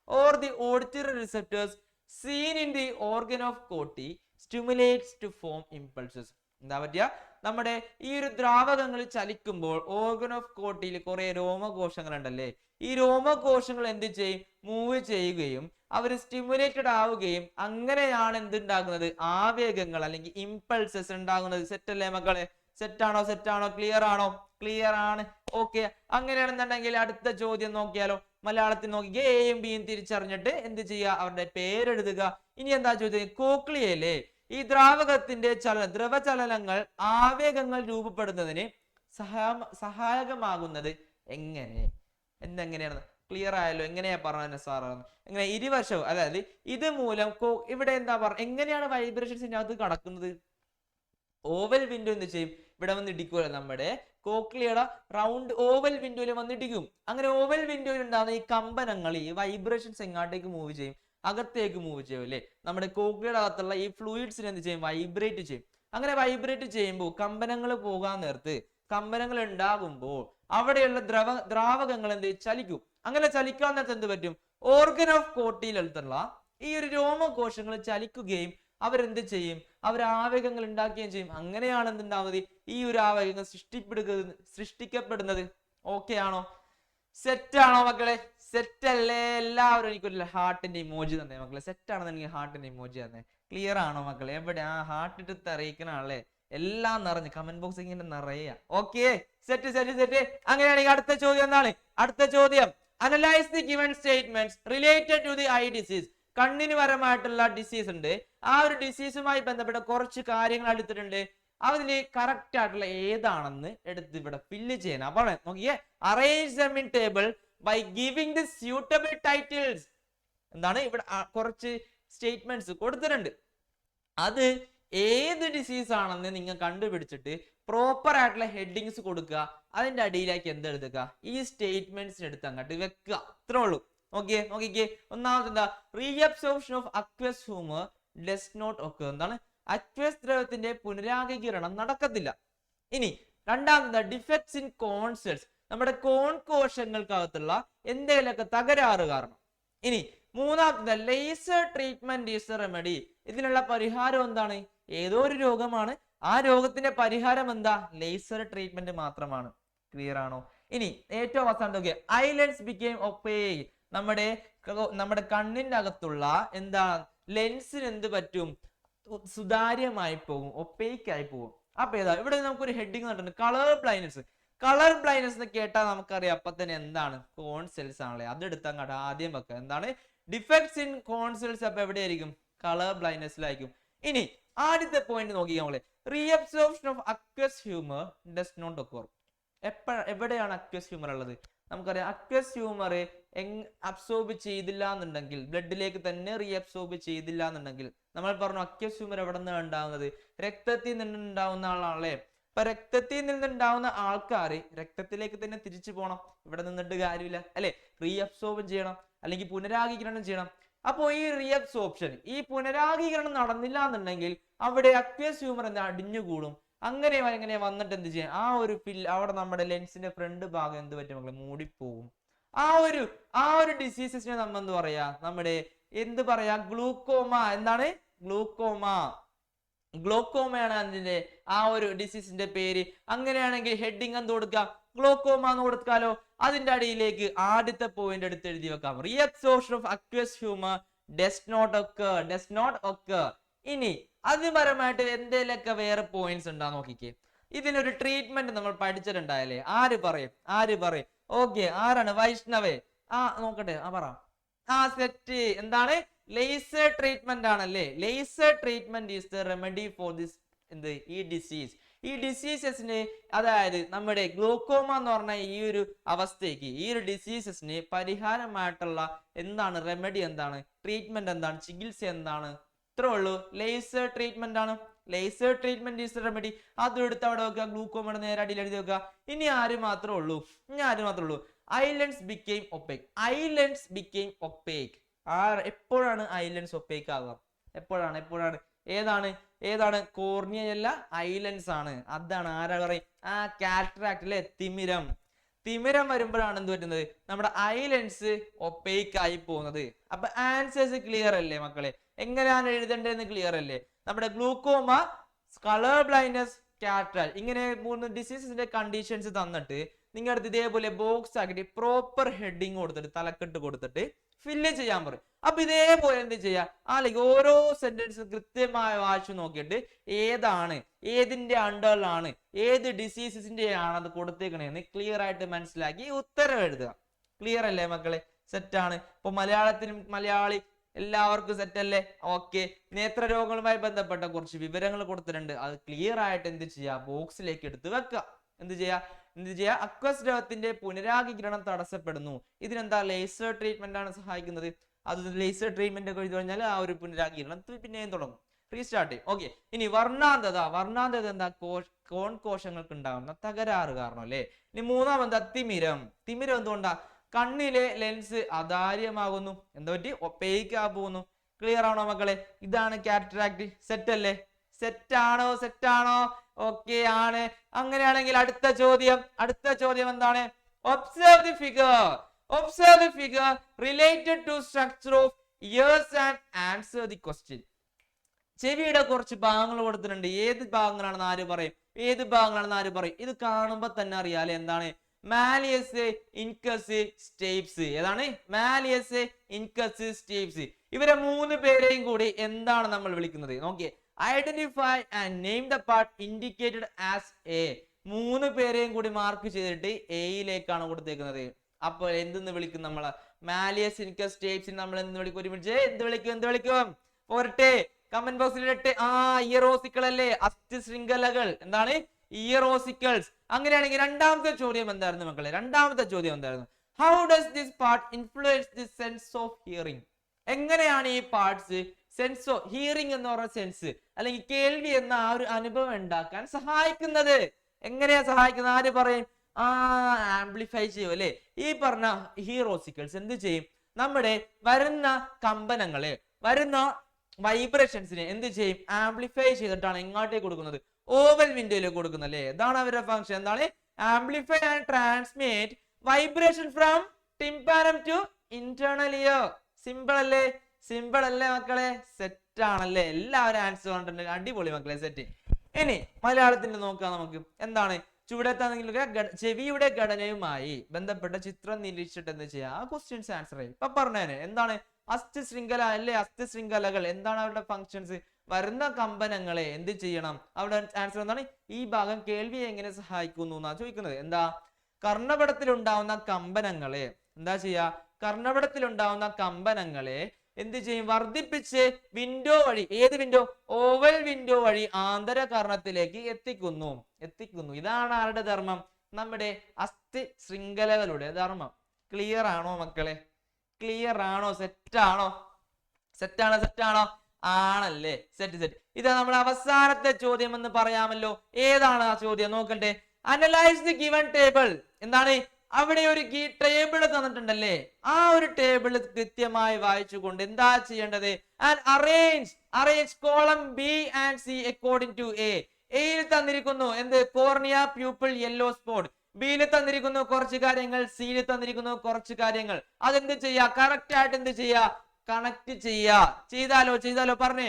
or the auditory receptors seen in the organ of Corti stimulates to form impulses. എന്താ പറ്റിയ? നമ്മുടെ ഈ ഒരു ദ്രാവകങ്ങൾ ചലിക്കുമ്പോൾ ഓർഗൻ ഓഫ് കോട്ടിയിൽ കുറെ രോമകോശങ്ങൾ ഉണ്ടല്ലേ. ഈ രോമകോശങ്ങൾ എന്ത് ചെയ്യും? മൂവ് ചെയ്യുകയും അവർ സ്റ്റിമുലേറ്റഡ് ആവുകയും അങ്ങനെയാണ് എന്തുണ്ടാകുന്നത്? ആവേഗങ്ങൾ അല്ലെങ്കിൽ ഇമ്പൾസസ് ഉണ്ടാകുന്നത്. സെറ്റ് അല്ലേ മക്കളെ? സെറ്റാണോ? സെറ്റാണോ? ക്ലിയർ ആണോ? ക്ലിയർ ആണ്. ഓക്കെ, അങ്ങനെയാണെന്നുണ്ടെങ്കിൽ അടുത്ത ചോദ്യം നോക്കിയാലോ? മലയാളത്തിൽ നോക്കിക്കേ. എയും ബിയും തിരിച്ചറിഞ്ഞിട്ട് എന്ത് ചെയ്യുക? അവരുടെ പേരെഴുതുക. ഇനി എന്താ ചോദ്യം? കോക്ലിയയിലെ ഈ ദ്രാവകത്തിന്റെ ദ്രവചലനങ്ങൾ ആവേഗങ്ങൾ രൂപപ്പെടുന്നതിന് സഹായകമാകുന്നത് എങ്ങനെ? എന്തെങ്ങനെയാണ്? ക്ലിയർ ആയല്ലോ? എങ്ങനെയാ പറഞ്ഞ സാറാണ്? എങ്ങനെ? ഇരുവശവും, അതായത് ഇത് മൂലം ഇവിടെ എന്താ പറഞ്ഞ എങ്ങനെയാണ് വൈബ്രേഷൻസിന്റെ അകത്ത് കടക്കുന്നത്? ഓവൽ വിൻഡോ എന്ത് ചെയ്യും? ഇവിടെ വന്ന് ഇടിക്കുമല്ലോ. നമ്മുടെ കോക്ലിയയുടെ റൗണ്ട് ഓവൽ വിൻഡോയിൽ വന്ന് ഇടിക്കും. അങ്ങനെ ഓവൽ വിൻഡോയിൽ ഉണ്ടാകുന്ന ഈ കമ്പനങ്ങൾ, ഈ വൈബ്രേഷൻസ് എങ്ങോട്ടേക്ക് മൂവ് ചെയ്യും? അകത്തേക്ക് മൂവ് ചെയ്യും അല്ലേ. നമ്മുടെ കോക്ലിയയുടെ അകത്തുള്ള ഈ ഫ്ലൂയിഡ്സിനെ എന്ത് ചെയ്യും? വൈബ്രേറ്റ് ചെയ്യും. അങ്ങനെ വൈബ്രേറ്റ് ചെയ്യുമ്പോൾ കമ്പനങ്ങൾ പോകാൻ നേരത്ത്, കമ്പനങ്ങൾ ഉണ്ടാകുമ്പോൾ അവിടെയുള്ള ദ്രാവകങ്ങൾ എന്ത് ചലിക്കും. അങ്ങനെ ചലിക്കാൻ നേരത്ത് എന്ത് പറ്റും? ഓർഗൻ ഓഫ് കോട്ടിയിലുള്ള ഈ ഒരു രോമകോശങ്ങൾ ചലിക്കുകയും അവരെന്ത് ചെയ്യും? അവർ ആവേഗങ്ങൾ ഉണ്ടാക്കുകയും ചെയ്യും. അങ്ങനെയാണ് എന്തുണ്ടാവുന്നത്? ഈ ഒരു ആവേഗങ്ങൾ സൃഷ്ടിക്കപ്പെടുന്നത്. ഓക്കെ ആണോ? സെറ്റ് ആണോ മക്കളെ? സെറ്റ് അല്ലേ? എല്ലാവരും എനിക്കൊരു ഹാർട്ടിന്റെ ഇമോജി തന്നെ മക്കളെ. സെറ്റ് ആണെന്ന് എനിക്ക് ഹാർട്ടിന്റെ ഇമോജി തന്നെ. ക്ലിയർ ആണോ മക്കളെ? എവിടെ ഹാർട്ട് ഇട്ട് അറിയിക്കണല്ലേ? എല്ലാം നിറഞ്ഞ് കമന്റ് ബോക്സ് ഇങ്ങനെ നിറയുക. Okay, set set set. അങ്ങനെയാണെങ്കിൽ അടുത്ത ചോദ്യം എന്താണ്? അടുത്ത ചോദ്യം, analyse the given statements related to the eye disease. കണ്ണിന് പരമായിട്ടുള്ള ഡിസീസ് ഉണ്ട്. ആ ഒരു ഡിസീസുമായി ബന്ധപ്പെട്ട കുറച്ച് കാര്യങ്ങൾ എടുത്തിട്ടുണ്ട്. അതില് കറക്റ്റ് ആയിട്ടുള്ള ഏതാണെന്ന് എടുത്ത് ഇവിടെ ഫില്ല് ചെയ്യണം. അപ്പോൾ നോക്കിയേ, arrange them in table by giving the suitable titles. എന്താണ്? ഇവിടെ കുറച്ച് സ്റ്റേറ്റ്മെന്റ്സ് കൊടുത്തിട്ടുണ്ട്. അത് ഏത് ഡിസീസ് ആണെന്ന് നിങ്ങൾ കണ്ടുപിടിച്ചിട്ട് പ്രോപ്പർ ആയിട്ടുള്ള ഹെഡിങ്സ് കൊടുക്കുക. അതിന്റെ അടിയിലേക്ക് എന്ത് എഴുതുക? ഈ സ്റ്റേറ്റ്മെന്റ്സിന് എടുത്ത് അങ്ങോട്ട് വെക്കുക. അത്രേ ഉള്ളൂ. നോക്കിയേ, നോക്കിക്കേ. ഒന്നാമത് എന്താ? Reabsorption of aqueous humour does not occur. എന്താണ്? അക്വസ് ദ്രവത്തിന്റെ പുനരാഗീകരണം നടക്കത്തില്ല. ഇനി രണ്ടാമത് ഡിഫക്ട്സ് ഇൻ കോൺ സെൽസ്. നമ്മുടെ കോൺ കോശങ്ങൾക്കകത്തുള്ള എന്തെങ്കിലുമൊക്കെ തകരാറ് കാരണം. ഇനി മൂന്നാമത് ലേസർ ട്രീറ്റ്മെന്റ് ഈസ് റെമഡി. ഇതിനുള്ള പരിഹാരം എന്താണ്? ഏതോ ഒരു രോഗമാണ്, ആ രോഗത്തിന്റെ പരിഹാരം എന്താ? ലേസർ ട്രീറ്റ്മെന്റ് മാത്രമാണ്. ക്ലിയർ ആണോ? ഇനി ഏറ്റവും അവസാനത്തെ ഐലൻസ് ബിക്കേം ഒപ്പേക്. നമ്മുടെ കണ്ണിന്റെ അകത്തുള്ള എന്താ ലെൻസിന് എന്ത് പറ്റും? സുതാര്യമായി പോകും, ഒപ്പേക്ക് ആയി പോകും. അപ്പൊ ഏതാ? ഇവിടെ നമുക്കൊരു ഹെഡിങ് കണ്ടിട്ടുണ്ട്, കളർ ബ്ലൈൻഡ്നസ്. കളർ ബ്ലൈൻഡ്നസ് എന്ന് കേട്ടാൽ നമുക്കറിയാം അപ്പൊ തന്നെ എന്താണ്? കോൺ സെൽസ് ആണല്ലേ. അത് എടുത്ത് അങ്ങോട്ട് ആദ്യം വെക്കുക. എന്താണ്? Defects in cone cells. അപ്പൊ എവിടെയായിരിക്കും? കളർ ബ്ലൈൻഡ്നസിലായിരിക്കും. ഇനി ആദ്യത്തെ പോയിന്റ് നോക്കിയാൽ നമ്മളെ reabsorption of aqueous humour does not occur. എവിടെയാണ് അക്വസ് ഹ്യൂമർ ഉള്ളത്? നമുക്കറിയാം അക്വസ് ഹ്യൂമർ അബ്സോർബ് ചെയ്തില്ല എന്നുണ്ടെങ്കിൽ, ബ്ലഡിലേക്ക് തന്നെ റീഅബ്സോർബ് ചെയ്തില്ല എന്നുണ്ടെങ്കിൽ, നമ്മൾ പറഞ്ഞു അക്വസ് ഹ്യൂമർ എവിടെ നിന്നാണ് ഉണ്ടാവുന്നത്? രക്തത്തിൽ നിന്നുണ്ടാവുന്ന ആളാണല്ലേ. അപ്പൊ രക്തത്തിൽ നിന്നുണ്ടാവുന്ന ആൾക്കാര് രക്തത്തിലേക്ക് തന്നെ തിരിച്ചു പോകണം. ഇവിടെ നിന്നിട്ട് കാര്യമില്ല അല്ലെ. റീഅബ്സോർബ് ചെയ്യണം, അല്ലെങ്കിൽ പുനരാഗീകരണം ചെയ്യണം. അപ്പോ ഈ റീഅബ്സോർപ്ഷൻ, ഈ പുനരാഗീകരണം നടന്നില്ല എന്നുണ്ടെങ്കിൽ അവിടെ അക്വസ് ഹ്യൂമർ എന്താ? അടിഞ്ഞുകൂടും. അങ്ങനെ വന്നിട്ട് എന്ത് ചെയ്യാം? ആ ഒരു അവിടെ നമ്മുടെ ലെൻസിന്റെ ഫ്രണ്ട് ഭാഗം എന്ത് പറ്റും മക്കളെ? മൂടിപ്പോകും. ആ ഒരു ഡിസീസസിനെ നമ്മൾ എന്ത് പറയാ? നമ്മുടെ എന്ത് പറയാ? ഗ്ലൂക്കോമ. എന്താണ്? ഗ്ലൂക്കോമ. ഗ്ലോക്കോമയാണ് അതിന്റെ ആ ഒരു ഡിസീസിന്റെ പേര്. അങ്ങനെയാണെങ്കിൽ ഹെഡിങ് എന്ത് കൊടുക്കാം? ഗ്ലോക്കോമ എന്ന് കൊടുക്കാലോ. അതിന്റെ അടിയിലേക്ക് ആദ്യത്തെ പോയിന്റ് എടുത്ത് എഴുതി വെക്കാം, reabsorption of aqueous humour does not occur. Does not occur. ഇനി അതിപരമായിട്ട് എന്തെങ്കിലുമൊക്കെ വേറെ പോയിന്റ്സ് ഉണ്ടാ നോക്കിക്കേ. ഇതിനൊരു ട്രീറ്റ്മെന്റ് നമ്മൾ പഠിച്ചിട്ടുണ്ടായല്ലേ? ആര് പറയും? ഓക്കെ, ആരാണ്? വൈഷ്ണവേ. നോക്കട്ടെ, പറ. സെറ്റ്. എന്താണ്? ലേസർ ട്രീറ്റ്മെന്റ് ആണല്ലേ. Laser treatment is the remedy for this എന്ത് ഈ ഡിസീസ്. ഈ ഡിസീസസിന് അതായത് നമ്മുടെ ഗ്ലൂക്കോമ എന്ന് പറഞ്ഞ ഈ ഒരു അവസ്ഥയ്ക്ക് ഈ ഒരു ഡിസീസസിന് പരിഹാരമായിട്ടുള്ള എന്താണ് റെമഡി, എന്താണ് ട്രീറ്റ്മെന്റ്, എന്താണ് ചികിത്സ, എന്താണ്? ഇത്രേ ഉള്ളൂ. ലേസർ ട്രീറ്റ്മെന്റ് ആണ്. Laser treatment is remedy. അതും എടുത്ത് അവിടെ വെക്കുക, ഗ്ലൂക്കോമയുടെ നേരെ അടിയിൽ എഴുതി വെക്കുക. ഇനി ആര് മാത്രമേ ഉള്ളൂ? Islands became opaque. Islands became opaque. എപ്പോഴാണ് ഐലൻഡ്സ് ഒപ്പേക്ക് ആകുക? എപ്പോഴാണ്? ഏതാണ്? കോർണിയല്ല, ഐലൻഡ്സ് ആണ്. അതാണ് ആരാ പറയും? കാറ്ററാക്ട് അല്ലെ, തിമിരം വരുമ്പോഴാണ് എന്ത് പറ്റുന്നത്? നമ്മുടെ ഐലൻഡ്സ് ഒപ്പേക്ക് ആയി പോകുന്നത്. അപ്പൊ ആൻസേഴ്സ് ക്ലിയർ അല്ലേ മക്കളെ? എങ്ങനെയാണ് എഴുതേണ്ടതെന്ന് ക്ലിയർ അല്ലേ? നമ്മുടെ ഗ്ലൂക്കോമ, കളർ ബ്ലൈൻഡ്നസ്, കാറ്ററാക്ട് ഇങ്ങനെ 3 ഡിസീസസിന്റെ കണ്ടീഷൻസ് തന്നിട്ട് നിങ്ങളുടെ ഇതേപോലെ ബോക്സ് ആക്കിയിട്ട് പ്രോപ്പർ ഹെഡിങ് കൊടുത്തിട്ട് തലക്കെട്ട് കൊടുത്തിട്ട് ഫില്ല് ചെയ്യാൻ പറയും. അപ്പൊ ഇതേപോലെ എന്ത് ചെയ്യാ? അല്ലെങ്കിൽ ഓരോ സെന്റൻസും കൃത്യമായ വായിച്ചു നോക്കിയിട്ട് ഏതിന്റെ അണ്ടറിലാണ്, ഏത് ഡിസീസസിന്റെ ആണ് അത് കൊടുത്തേക്കണേന്ന് ക്ലിയർ ആയിട്ട് മനസ്സിലാക്കി ഉത്തരം എഴുതുക. ക്ലിയർ അല്ലേ മക്കളെ? സെറ്റാണ്. ഇപ്പൊ മലയാളി എല്ലാവർക്കും സെറ്റ് അല്ലേ? ഓക്കെ. നേത്രരോഗങ്ങളുമായി ബന്ധപ്പെട്ട കുറച്ച് വിവരങ്ങൾ കൊടുത്തിട്ടുണ്ട്. അത് ക്ലിയർ ആയിട്ട് എന്ത് ചെയ്യാ? ബോക്സിലേക്ക് എടുത്ത് വെക്കുക. എന്ത് ചെയ്യാ? അക്വസ് ദ്രവത്തിന്റെ പുനരാഗീകരണം തടസ്സപ്പെടുന്നു. ഇതിനെന്താ? ലേസർ ട്രീറ്റ്മെന്റ് ആണ് സഹായിക്കുന്നത്. അത് ലേസർ ട്രീറ്റ്മെന്റ് ഒക്കെ എഴുതി കഴിഞ്ഞാൽ ആ ഒരു പുനരാഗീകരണം പിന്നെയും തുടങ്ങും, റീസ്റ്റാർട്ട് ചെയ്യും. ഓക്കെ. ഇനി വർണ്ണാന്തത എന്താ? കോൺ കോശങ്ങൾക്ക് ഉണ്ടാകുന്ന തകരാറ് കാരണം അല്ലേ. ഇനി മൂന്നാമത് തിമിരം എന്തുകൊണ്ടാ? കണ്ണിലെ ലെൻസ് അധാര്യമാകുന്നു. എന്താ പറ്റി? ഒപ്പേക്ക് പോകുന്നു. ക്ലിയർ ആണോ മക്കളെ? ഇതാണ് കാറ്ററാക്ട്. സെറ്റ് അല്ലേ? സെറ്റാണോ? ഓക്കെ ആണ്. അങ്ങനെയാണെങ്കിൽ അടുത്ത ചോദ്യം എന്താണ്? Observe the figure related to structure of ears and answer the question. ചെവിയുടെ കുറച്ച് ഭാഗങ്ങൾ കൊടുത്തിട്ടുണ്ട്. ഏത് ഭാഗങ്ങളാണെന്ന് ആര് പറയും? ഇത് കാണുമ്പോ തന്നെ അറിയാലേ എന്താണ്? Malleus, incus, stapes. ഏതാണ്? Malleus, incus, stapes. ഇവരെ 3 പേരെയും കൂടി എന്താണ് നമ്മൾ വിളിക്കുന്നത്? നോക്കിയേ. Identify and name the part indicated as A. 3 പേരെയും കൂടി മാർക്ക് ചെയ്തിട്ട് എയിലേക്കാണ് കൊടുത്തേക്കുന്നത്. അപ്പോൾ എന്തെന്ന് വിളിക്കും നമ്മള്? മാലിയസ്, ഇൻകസ്, സ്റ്റേപ്സിന് നമ്മൾ എന്ത് വിളിക്കും? ഒരുമിച്ച് എന്ത് വിളിക്കും? പോരട്ടെ, കമന്റ് ബോക്സിൽ ഇടട്ടെ. ഇയറോസിക്കൾ അല്ലേ? അസ്ഥി ശൃംഖലകൾ. എന്താണ്? ഇയറോസിക്കൽസ്. അങ്ങനെയാണെങ്കിൽ രണ്ടാമത്തെ ചോദ്യം എന്തായിരുന്നു? How does this part influence the sense of hearing? എങ്ങനെയാണ് ഈ പാർട്സ് സെൻസ് ഓഫ് ഹിയറിംഗ് എന്ന് പറയുന്ന സെൻസ് അല്ലെങ്കിൽ കേൾവി എന്ന ആ ഒരു അനുഭവം ഉണ്ടാക്കാൻ സഹായിക്കുന്നത്? എങ്ങനെയാ സഹായിക്കുന്നത്? ആര് പറയും? ആംപ്ലിഫൈ ചെയ്യും അല്ലെ? ഈ പറഞ്ഞ ഹീറോസിക്കൽസ് എന്ത് ചെയ്യും? നമ്മുടെ വരുന്ന കമ്പനങ്ങളെ, വരുന്ന വൈബ്രേഷൻസിനെ എന്ത് ചെയ്യും? ആംപ്ലിഫൈ ചെയ്തിട്ടാണ് എങ്ങോട്ടേക്ക് കൊടുക്കുന്നത്? ഓവൽ വിൻഡോയിലേക്ക് കൊടുക്കുന്നത് അല്ലേ? ഇതാണ് അവരുടെ ഫംഗ്ഷൻ. എന്താണ്? Amplify and transmit vibration from tympanum to internal ear. Simple അല്ലേ മക്കളെ? സെറ്റ് ആണല്ലേ? എല്ലാവരും ആൻസർ കണ്ടിട്ടുണ്ട്. അടിപൊളി മക്കളെ, സെറ്റ്. ഇനി മലയാളത്തിന്റെ നോക്കാം നമുക്ക്. എന്താണ്? ചെവിയുടെ ഘടനയുമായി ബന്ധപ്പെട്ട ചിത്രം നിരീക്ഷിച്ചിട്ട് എന്ത് ചെയ്യാം? ആ ക്വസ്റ്റ്യൻസ് ആൻസർ ചെയ്യും. ഇപ്പൊ പറഞ്ഞേനെ എന്താണ്? അസ്ഥി ശൃംഖല അല്ലേ? അസ്ഥി ശൃംഖലകൾ എന്താണ് അവരുടെ ഫങ്ഷൻസ്? വരുന്ന കമ്പനങ്ങളെ എന്ത് ചെയ്യണം? അവിടെ ആൻസർ എന്താണ്? ഈ ഭാഗം കേൾവിയെ എങ്ങനെ സഹായിക്കുന്നു എന്നാ ചോദിക്കുന്നത്. എന്താ? കർണപടത്തിലുണ്ടാവുന്ന കമ്പനങ്ങളെ എന്താ ചെയ്യാ? കർണപടത്തിലുണ്ടാവുന്ന കമ്പനങ്ങളെ എന്ത് ചെയ്യും? വർദ്ധിപ്പിച്ച് വിൻഡോ വഴി, ഏത് വിൻഡോ? ഓവൽ വിൻഡോ വഴി ആന്തരകർണത്തിലേക്ക് എത്തിക്കുന്നു. ഇതാണ് ആരുടെ ധർമ്മം? നമ്മുടെ അസ്ഥി ശൃംഖലകളുടെ ധർമ്മം. ക്ലിയർ ആണോ മക്കളെ? ക്ലിയർ ആണോ? സെറ്റാണോ? ആണല്ലേ? സെറ്റ്. ഇതാ നമ്മുടെ അവസാനത്തെ ചോദ്യം എന്ന് പറയാമല്ലോ. ഏതാണ് ആ ചോദ്യം? നോക്കട്ടെ. Analyse the given table. എന്താണ്? അവിടെ ഒരു ടേബിൾ തന്നിട്ടുണ്ടല്ലേ? ആ ഒരു ടേബിൾ കൃത്യമായി വായിച്ചുകൊണ്ട് എന്താ ചെയ്യേണ്ടത്? And arrange column B and C according to A. എയിൽ തന്നിരിക്കുന്നു എന്ത്? Cornea, pupil, yellow spot. ബിയിൽ തന്നിരിക്കുന്നു കുറച്ച് കാര്യങ്ങൾ, സിയിൽ തന്നിരിക്കുന്നു കുറച്ച് കാര്യങ്ങൾ. അതെന്ത് ചെയ്യാ? കറക്റ്റ് ആയിട്ട് എന്ത് ചെയ്യാ? കണക്ട് ചെയ്യാ. ചെയ്താലോ പറഞ്ഞേ.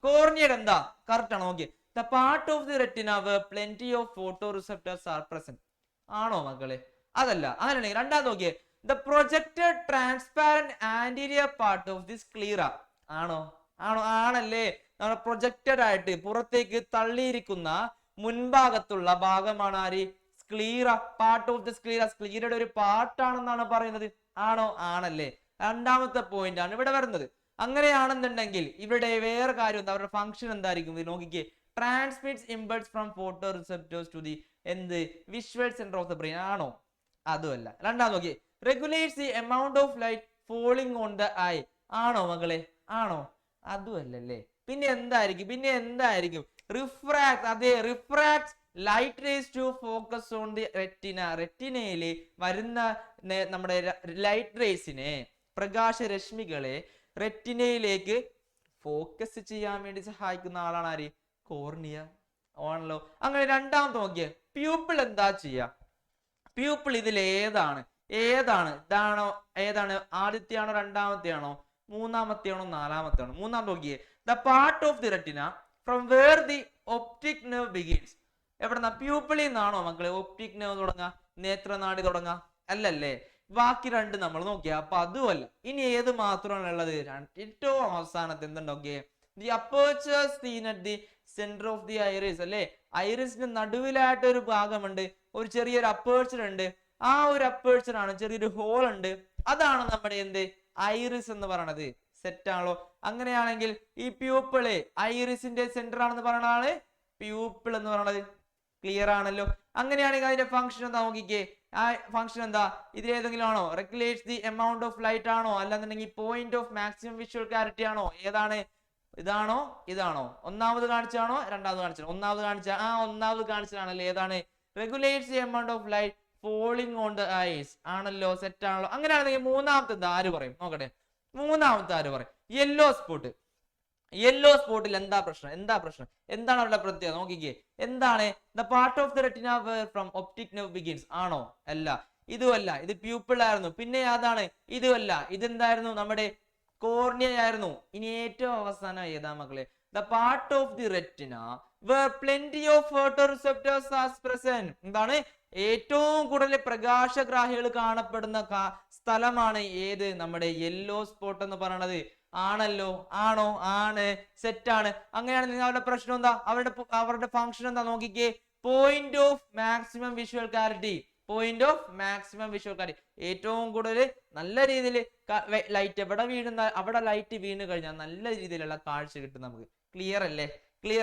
കോർണിയയുടെ എന്താ? കറക്റ്റ് ആണോ? നോക്കി. The part of the retina where plenty of photoreceptors are present. ആണോ മക്കളെ? അതല്ല. അങ്ങനെയാണെങ്കിൽ രണ്ടാമത് നോക്കിയേ. The projected transparent anterior part of the sclera. ആണല്ലേ? നമ്മുടെ പ്രൊജക്റ്റഡ് ആയിട്ട് പുറത്തേക്ക് തള്ളിയിരിക്കുന്ന മുൻഭാഗത്തുള്ള ഭാഗമാണ് ആര്? Sclera. Part of the sclera. സ്ക്ലീറയുടെ ഒരു പാർട്ടാണെന്നാണ് പറയുന്നത്. ആണല്ലേ? രണ്ടാമത്തെ പോയിന്റ് ആണ് ഇവിടെ വരുന്നത്. അങ്ങനെയാണെന്നുണ്ടെങ്കിൽ ഇവിടെ വേറെ കാര്യം എന്താ, അവരുടെ ഫംഗ്ഷൻ എന്തായിരിക്കും നോക്കിക്കേ. Transmits impulse from photoreceptors to the എന്ത് visual centre of the brain ആണോ? അതുമല്ല. രണ്ടാമത് നോക്കിയേ, regulates the amount of light falling on the eye ആണോ മക്കളെ? ആണോ? അതുമല്ലല്ലേ. പിന്നെ എന്തായിരിക്കും? റിഫ്രാക്ട്. അതെ, refract light rays to focus on the retina. റെറ്റിനയിൽ വരുന്ന നമ്മുടെ ലൈറ്റ് റേസിനെ, പ്രകാശരശ്മികളെ റെറ്റിനയിലേക്ക് ഫോക്കസ് ചെയ്യാൻ വേണ്ടി സഹായിക്കുന്ന ആളാണ് ആര്? കോർണിയ ആണല്ലോ. അങ്ങനെ രണ്ടാമത്തെ നോക്കിയേ, പ്യൂപ്പിൾ എന്താ ചെയ്യാ? പ്യൂപ്പിൾ ഇതിൽ ഏതാണ്? ഏതാണ്? ആദ്യത്തെയാണോ രണ്ടാമത്തെയാണോ മൂന്നാമത്തെയാണോ നാലാമത്തെയാണോ? മൂന്നാമത്തെ നോക്കിയേ, the part of the retina from where the optic nerve begins. എവിടെന്നാ? പ്യൂപ്പിളിൽ നിന്നാണോ മക്കളെ ഒപ്റ്റിക് നെർവ് തുടങ്ങാ, നേത്രനാടി തുടങ്ങാ? അല്ലല്ലേ. ബാക്കി രണ്ട് നമ്മൾ നോക്കിയാ, അപ്പൊ അതുമല്ല. ഇനി ഏത് മാത്രമാണ് ഉള്ളത്? ഏറ്റവും അവസാനത്തെ എന്തുണ്ടോക്കിയേ, the aperture seen at the centre of the iris അല്ലെ. ഐറിസിന്റെ നടുവിലായിട്ട് ഒരു ഭാഗമുണ്ട്, ഒരു ചെറിയൊരു അപ്പേർച്ചർ ഉണ്ട്. ആ ഒരു അപ്പേർച്ചർ ആണ്, ചെറിയൊരു ഹോൾ ഉണ്ട്. അതാണ് നമ്മുടെ എന്ത് ഐറിസ് എന്ന് പറയണത്. സെറ്റ് ആണല്ലോ. അങ്ങനെയാണെങ്കിൽ ഈ പ്യൂപ്പിള് ഐറിസിന്റെ സെന്റർ ആണെന്ന് പറയുന്ന ആള് പ്യൂപ്പിൾ എന്ന് പറയണത്. ക്ലിയർ ആണല്ലോ. അങ്ങനെയാണെങ്കിൽ അതിന്റെ ഫംഗ്ഷൻ എന്താ നോക്കിക്കേ. ആ ഫംഗ്ഷൻ എന്താ? ഇതിലേതെങ്കിലും ആണോ? Regulates the amount of light ആണോ? അല്ലാന്നുണ്ടെങ്കിൽ point of maximum visual clarity ആണോ? ഏതാണ്? ഇതാണോ? ഒന്നാമത് കാണിച്ചാണോ രണ്ടാമത് കാണിച്ചാണോ? ഒന്നാമത് കാണിച്ചതാണല്ലേ. ഏതാണ്? Regulates the amount of light falling on the eyes ആണല്ലോ. സെറ്റ് ആണല്ലോ. അങ്ങനെയാണെങ്കിൽ മൂന്നാമത്തെ എന്താ? ആര് പറയും നോക്കട്ടെ. മൂന്നാമത്തെ ആര് പറയും? Yellow spot. യെല്ലോ സ്പോട്ടിൽ എന്താ പ്രശ്നം? എന്താണ് അവരുടെ പ്രത്യേകത നോക്കിക്കേ. എന്താണ്? The part of the retina from optic nerve begins ആണോ? അല്ല. ഇതുമല്ല. ഇത് പ്യൂപ്പിൾ ആയിരുന്നു. പിന്നെ അതാണ്. ഇതുമല്ല. ഇതെന്തായിരുന്നു? നമ്മുടെ കോർണിയ ആയിരുന്നു. ഇനി ഏറ്റവും അവസാനം ഏതാ മക്കളെ? The part of the retina where plenty of photoreceptors are present. എന്താണ്? ഏറ്റവും കൂടുതൽ പ്രകാശഗ്രാഹികൾ കാണപ്പെടുന്ന സ്ഥലമാണ് ഏത്? നമ്മുടെ യെല്ലോ സ്പോട്ട് എന്ന് പറയണത്. ആണല്ലോ. ആണോ? ആണ്. സെറ്റ് ആണ്. അങ്ങനെയാണെങ്കിൽ അവരുടെ പ്രശ്നം എന്താ? അവരുടെ ഫംഗ്ഷൻ എന്താ നോക്കിക്കേ. Point of maximum visual clarity. ഏറ്റവും കൂടുതൽ നല്ല രീതിയിൽ ലൈറ്റ് എവിടെ വീഴുന്ന അവിടെ ലൈറ്റ് വീണ് കഴിഞ്ഞാൽ നല്ല രീതിയിലുള്ള കാഴ്ച കിട്ടും നമുക്ക്. ക്ലിയർ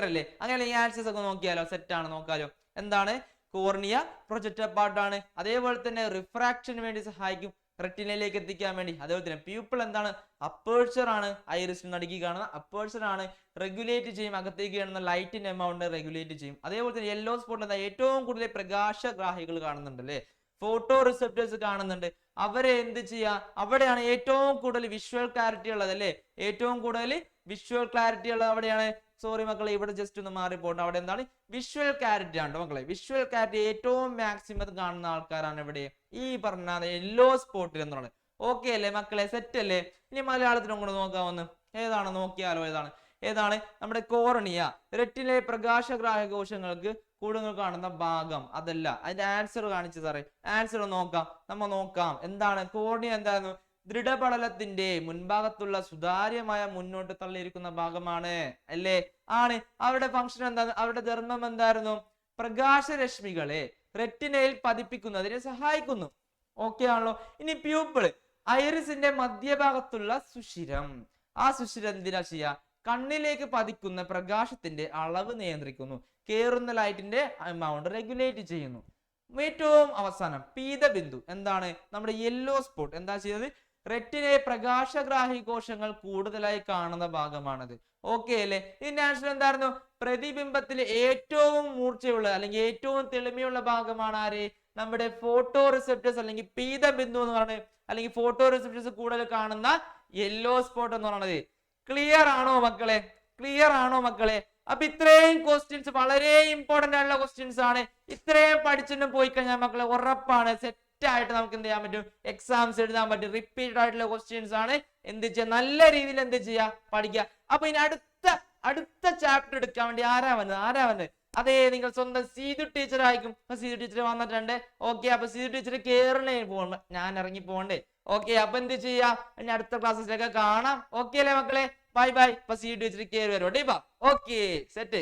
അല്ലേ? അങ്ങനെ ഈ ആൻസേഴ്സ് ഒക്കെ നോക്കിയാലോ. സെറ്റ് ആണ്. നോക്കാലോ. എന്താണ്? കോർണിയ പ്രൊജക്റ്റർ പാർട്ട് ആണ്. അതേപോലെ തന്നെ റിഫ്രാക്ഷന് വേണ്ടി സഹായിക്കും, റെറ്റിനയിലേക്ക് എത്തിക്കാൻ വേണ്ടി. അതേപോലെ തന്നെ പ്യൂപ്പിൾ എന്താണ്? അപ്പേർച്ചർ ആണ്. ഐറിസിന് നടുക്കി കാണുന്ന അപ്പേർച്ചർ ആണ്. റെഗുലേറ്റ് ചെയ്യും, അകത്തേക്ക് കാണുന്ന ലൈറ്റിന്റെ എമൗണ്ട് റെഗുലേറ്റ് ചെയ്യും. അതേപോലെ തന്നെ യെല്ലോ സ്പോട്ട് എന്താ? ഏറ്റവും കൂടുതൽ പ്രകാശഗ്രാഹികൾ കാണുന്നുണ്ട് അല്ലെ, ഫോട്ടോ റിസെപ്റ്റേഴ്സ് കാണുന്നുണ്ട്. അവരെ എന്ത് ചെയ്യാ? അവിടെയാണ് ഏറ്റവും കൂടുതൽ വിഷ്വൽ ക്ലാരിറ്റി ഉള്ളത് അല്ലെ. ഏറ്റവും കൂടുതൽ വിഷ്വൽ ക്ലാരിറ്റി ഉള്ളത് അവിടെയാണ്. സോറി മക്കളെ, ഇവിടെ ജസ്റ്റ് ഒന്ന് മാറിപ്പോണ്ട്. അവിടെ എന്താണ്? വിഷ്വൽ ക്ലാരിറ്റി ആണ് മക്കളെ. വിഷ്വൽ ക്ലാരിറ്റി ഏറ്റവും മാക്സിമം കാണുന്ന ആൾക്കാരാണ് ഇവിടെ ഈ പറഞ്ഞ യെല്ലോ സ്പോട്ടിൽ എന്നുള്ളത്. ഓക്കെ അല്ലേ മക്കളെ? സെറ്റ് അല്ലേ? ഇനി മലയാളത്തിലും കൂടെ നോക്കാവുന്ന ഏതാണ്? നോക്കിയാലോ. ഏതാണ്? നമ്മുടെ കോർണിയ, റെറ്റിലെ പ്രകാശഗ്രാഹക കോശങ്ങൾക്ക് കൂടുതൽ കാണുന്ന ഭാഗം. അതല്ല, അതിന്റെ ആൻസർ കാണിച്ചു സാറേ. ആൻസർ നോക്കാം. എന്താണ്? കോർണിയ എന്തായിരുന്നു? ദൃഢപടലത്തിന്റെ മുൻഭാഗത്തുള്ള സുതാര്യമായ മുന്നോട്ട് തള്ളിയിരിക്കുന്ന ഭാഗമാണ് അല്ലേ. ആണ്. അവരുടെ ഫംഗ്ഷൻ എന്താണ്? അവരുടെ ധർമ്മം എന്തായിരുന്നു? പ്രകാശരശ്മികളെ റെറ്റിനയിൽ പതിപ്പിക്കുന്നതിനെ സഹായിക്കുന്നു. ഓക്കെ ആണല്ലോ. ഇനി പ്യൂപ്പിള് ഐറിസിന്റെ മധ്യഭാഗത്തുള്ള സുഷിരം. ആ സുഷിരം എന്തിനാ ചെയ്യാ? കണ്ണിലേക്ക് പതിക്കുന്ന പ്രകാശത്തിന്റെ അളവ് നിയന്ത്രിക്കുന്നു, കേറുന്ന ലൈറ്റിന്റെ എമൗണ്ട് റെഗുലേറ്റ് ചെയ്യുന്നു. ഏറ്റവും അവസാനം പീതബിന്ദു എന്താണ്? നമ്മുടെ യെല്ലോ സ്പോട്ട് എന്താ ചെയ്യുന്നത്? റെറ്റിനെ പ്രകാശഗ്രാഹി കോശങ്ങൾ കൂടുതലായി കാണുന്ന ഭാഗമാണത്. ഓക്കെ അല്ലേ? ഇതിന്റെ ആൻസർ എന്തായിരുന്നു? പ്രതിബിംബത്തിലെ ഏറ്റവും മൂർച്ചയുള്ള അല്ലെങ്കിൽ ഏറ്റവും തെളിമയുള്ള ഭാഗമാണ് ആര്? നമ്മുടെ ഫോട്ടോ റിസെപ്റ്റേഴ്സ് അല്ലെങ്കിൽ പീതബിന്ദു എന്ന് പറയുന്നത്, അല്ലെങ്കിൽ ഫോട്ടോ റിസെപ്റ്റേഴ്സ് കൂടുതൽ കാണുന്ന യെല്ലോ സ്പോട്ട് എന്ന് പറയുന്നത്. ക്ലിയർ ആണോ മക്കളെ? അപ്പൊ ഇത്രയും ക്വസ്റ്റ്യൻസ് വളരെ ഇമ്പോർട്ടന്റ് ആയിട്ടുള്ള ക്വസ്റ്റ്യൻസ് ആണ്. ഇത്രയും പഠിച്ചിട്ടും പോയി കഴിഞ്ഞാൽ മക്കളെ ഉറപ്പാണ് സെറ്റ് ആയിട്ട് നമുക്ക് എന്ത് ചെയ്യാൻ പറ്റും? എക്സാംസ് എഴുതാൻ പറ്റും. റിപ്പീറ്റഡ് ആയിട്ടുള്ള ക്വസ്റ്റ്യൻസ് ആണ്. എന്ത് ചെയ്യുക? നല്ല രീതിയിൽ എന്ത് ചെയ്യുക? പഠിക്കുക. അപ്പൊ ഇനി അടുത്ത ചാപ്റ്റർ എടുക്കാൻ വേണ്ടി ആരാ വന്നത്? അതെ, നിങ്ങൾ സ്വന്തം സീതു ടീച്ചർ ആയിരിക്കും. സീതു ടീച്ചർ വന്നിട്ടുണ്ട്. ഓക്കെ, അപ്പൊ സീതു ടീച്ചർ കേരളേ പോകണ്ട, ഞാൻ ഇറങ്ങി പോകണ്ടേ. ഓക്കെ, അപ്പൊ എന്ത് ചെയ്യാ? ഇനി അടുത്ത ക്ലാസ്സിലൊക്കെ കാണാം. ഓക്കെ അല്ലേ മക്കളെ? ബൈ. ഇപ്പൊ സീതു ടീച്ചർ കയറി വരും. Okay, set.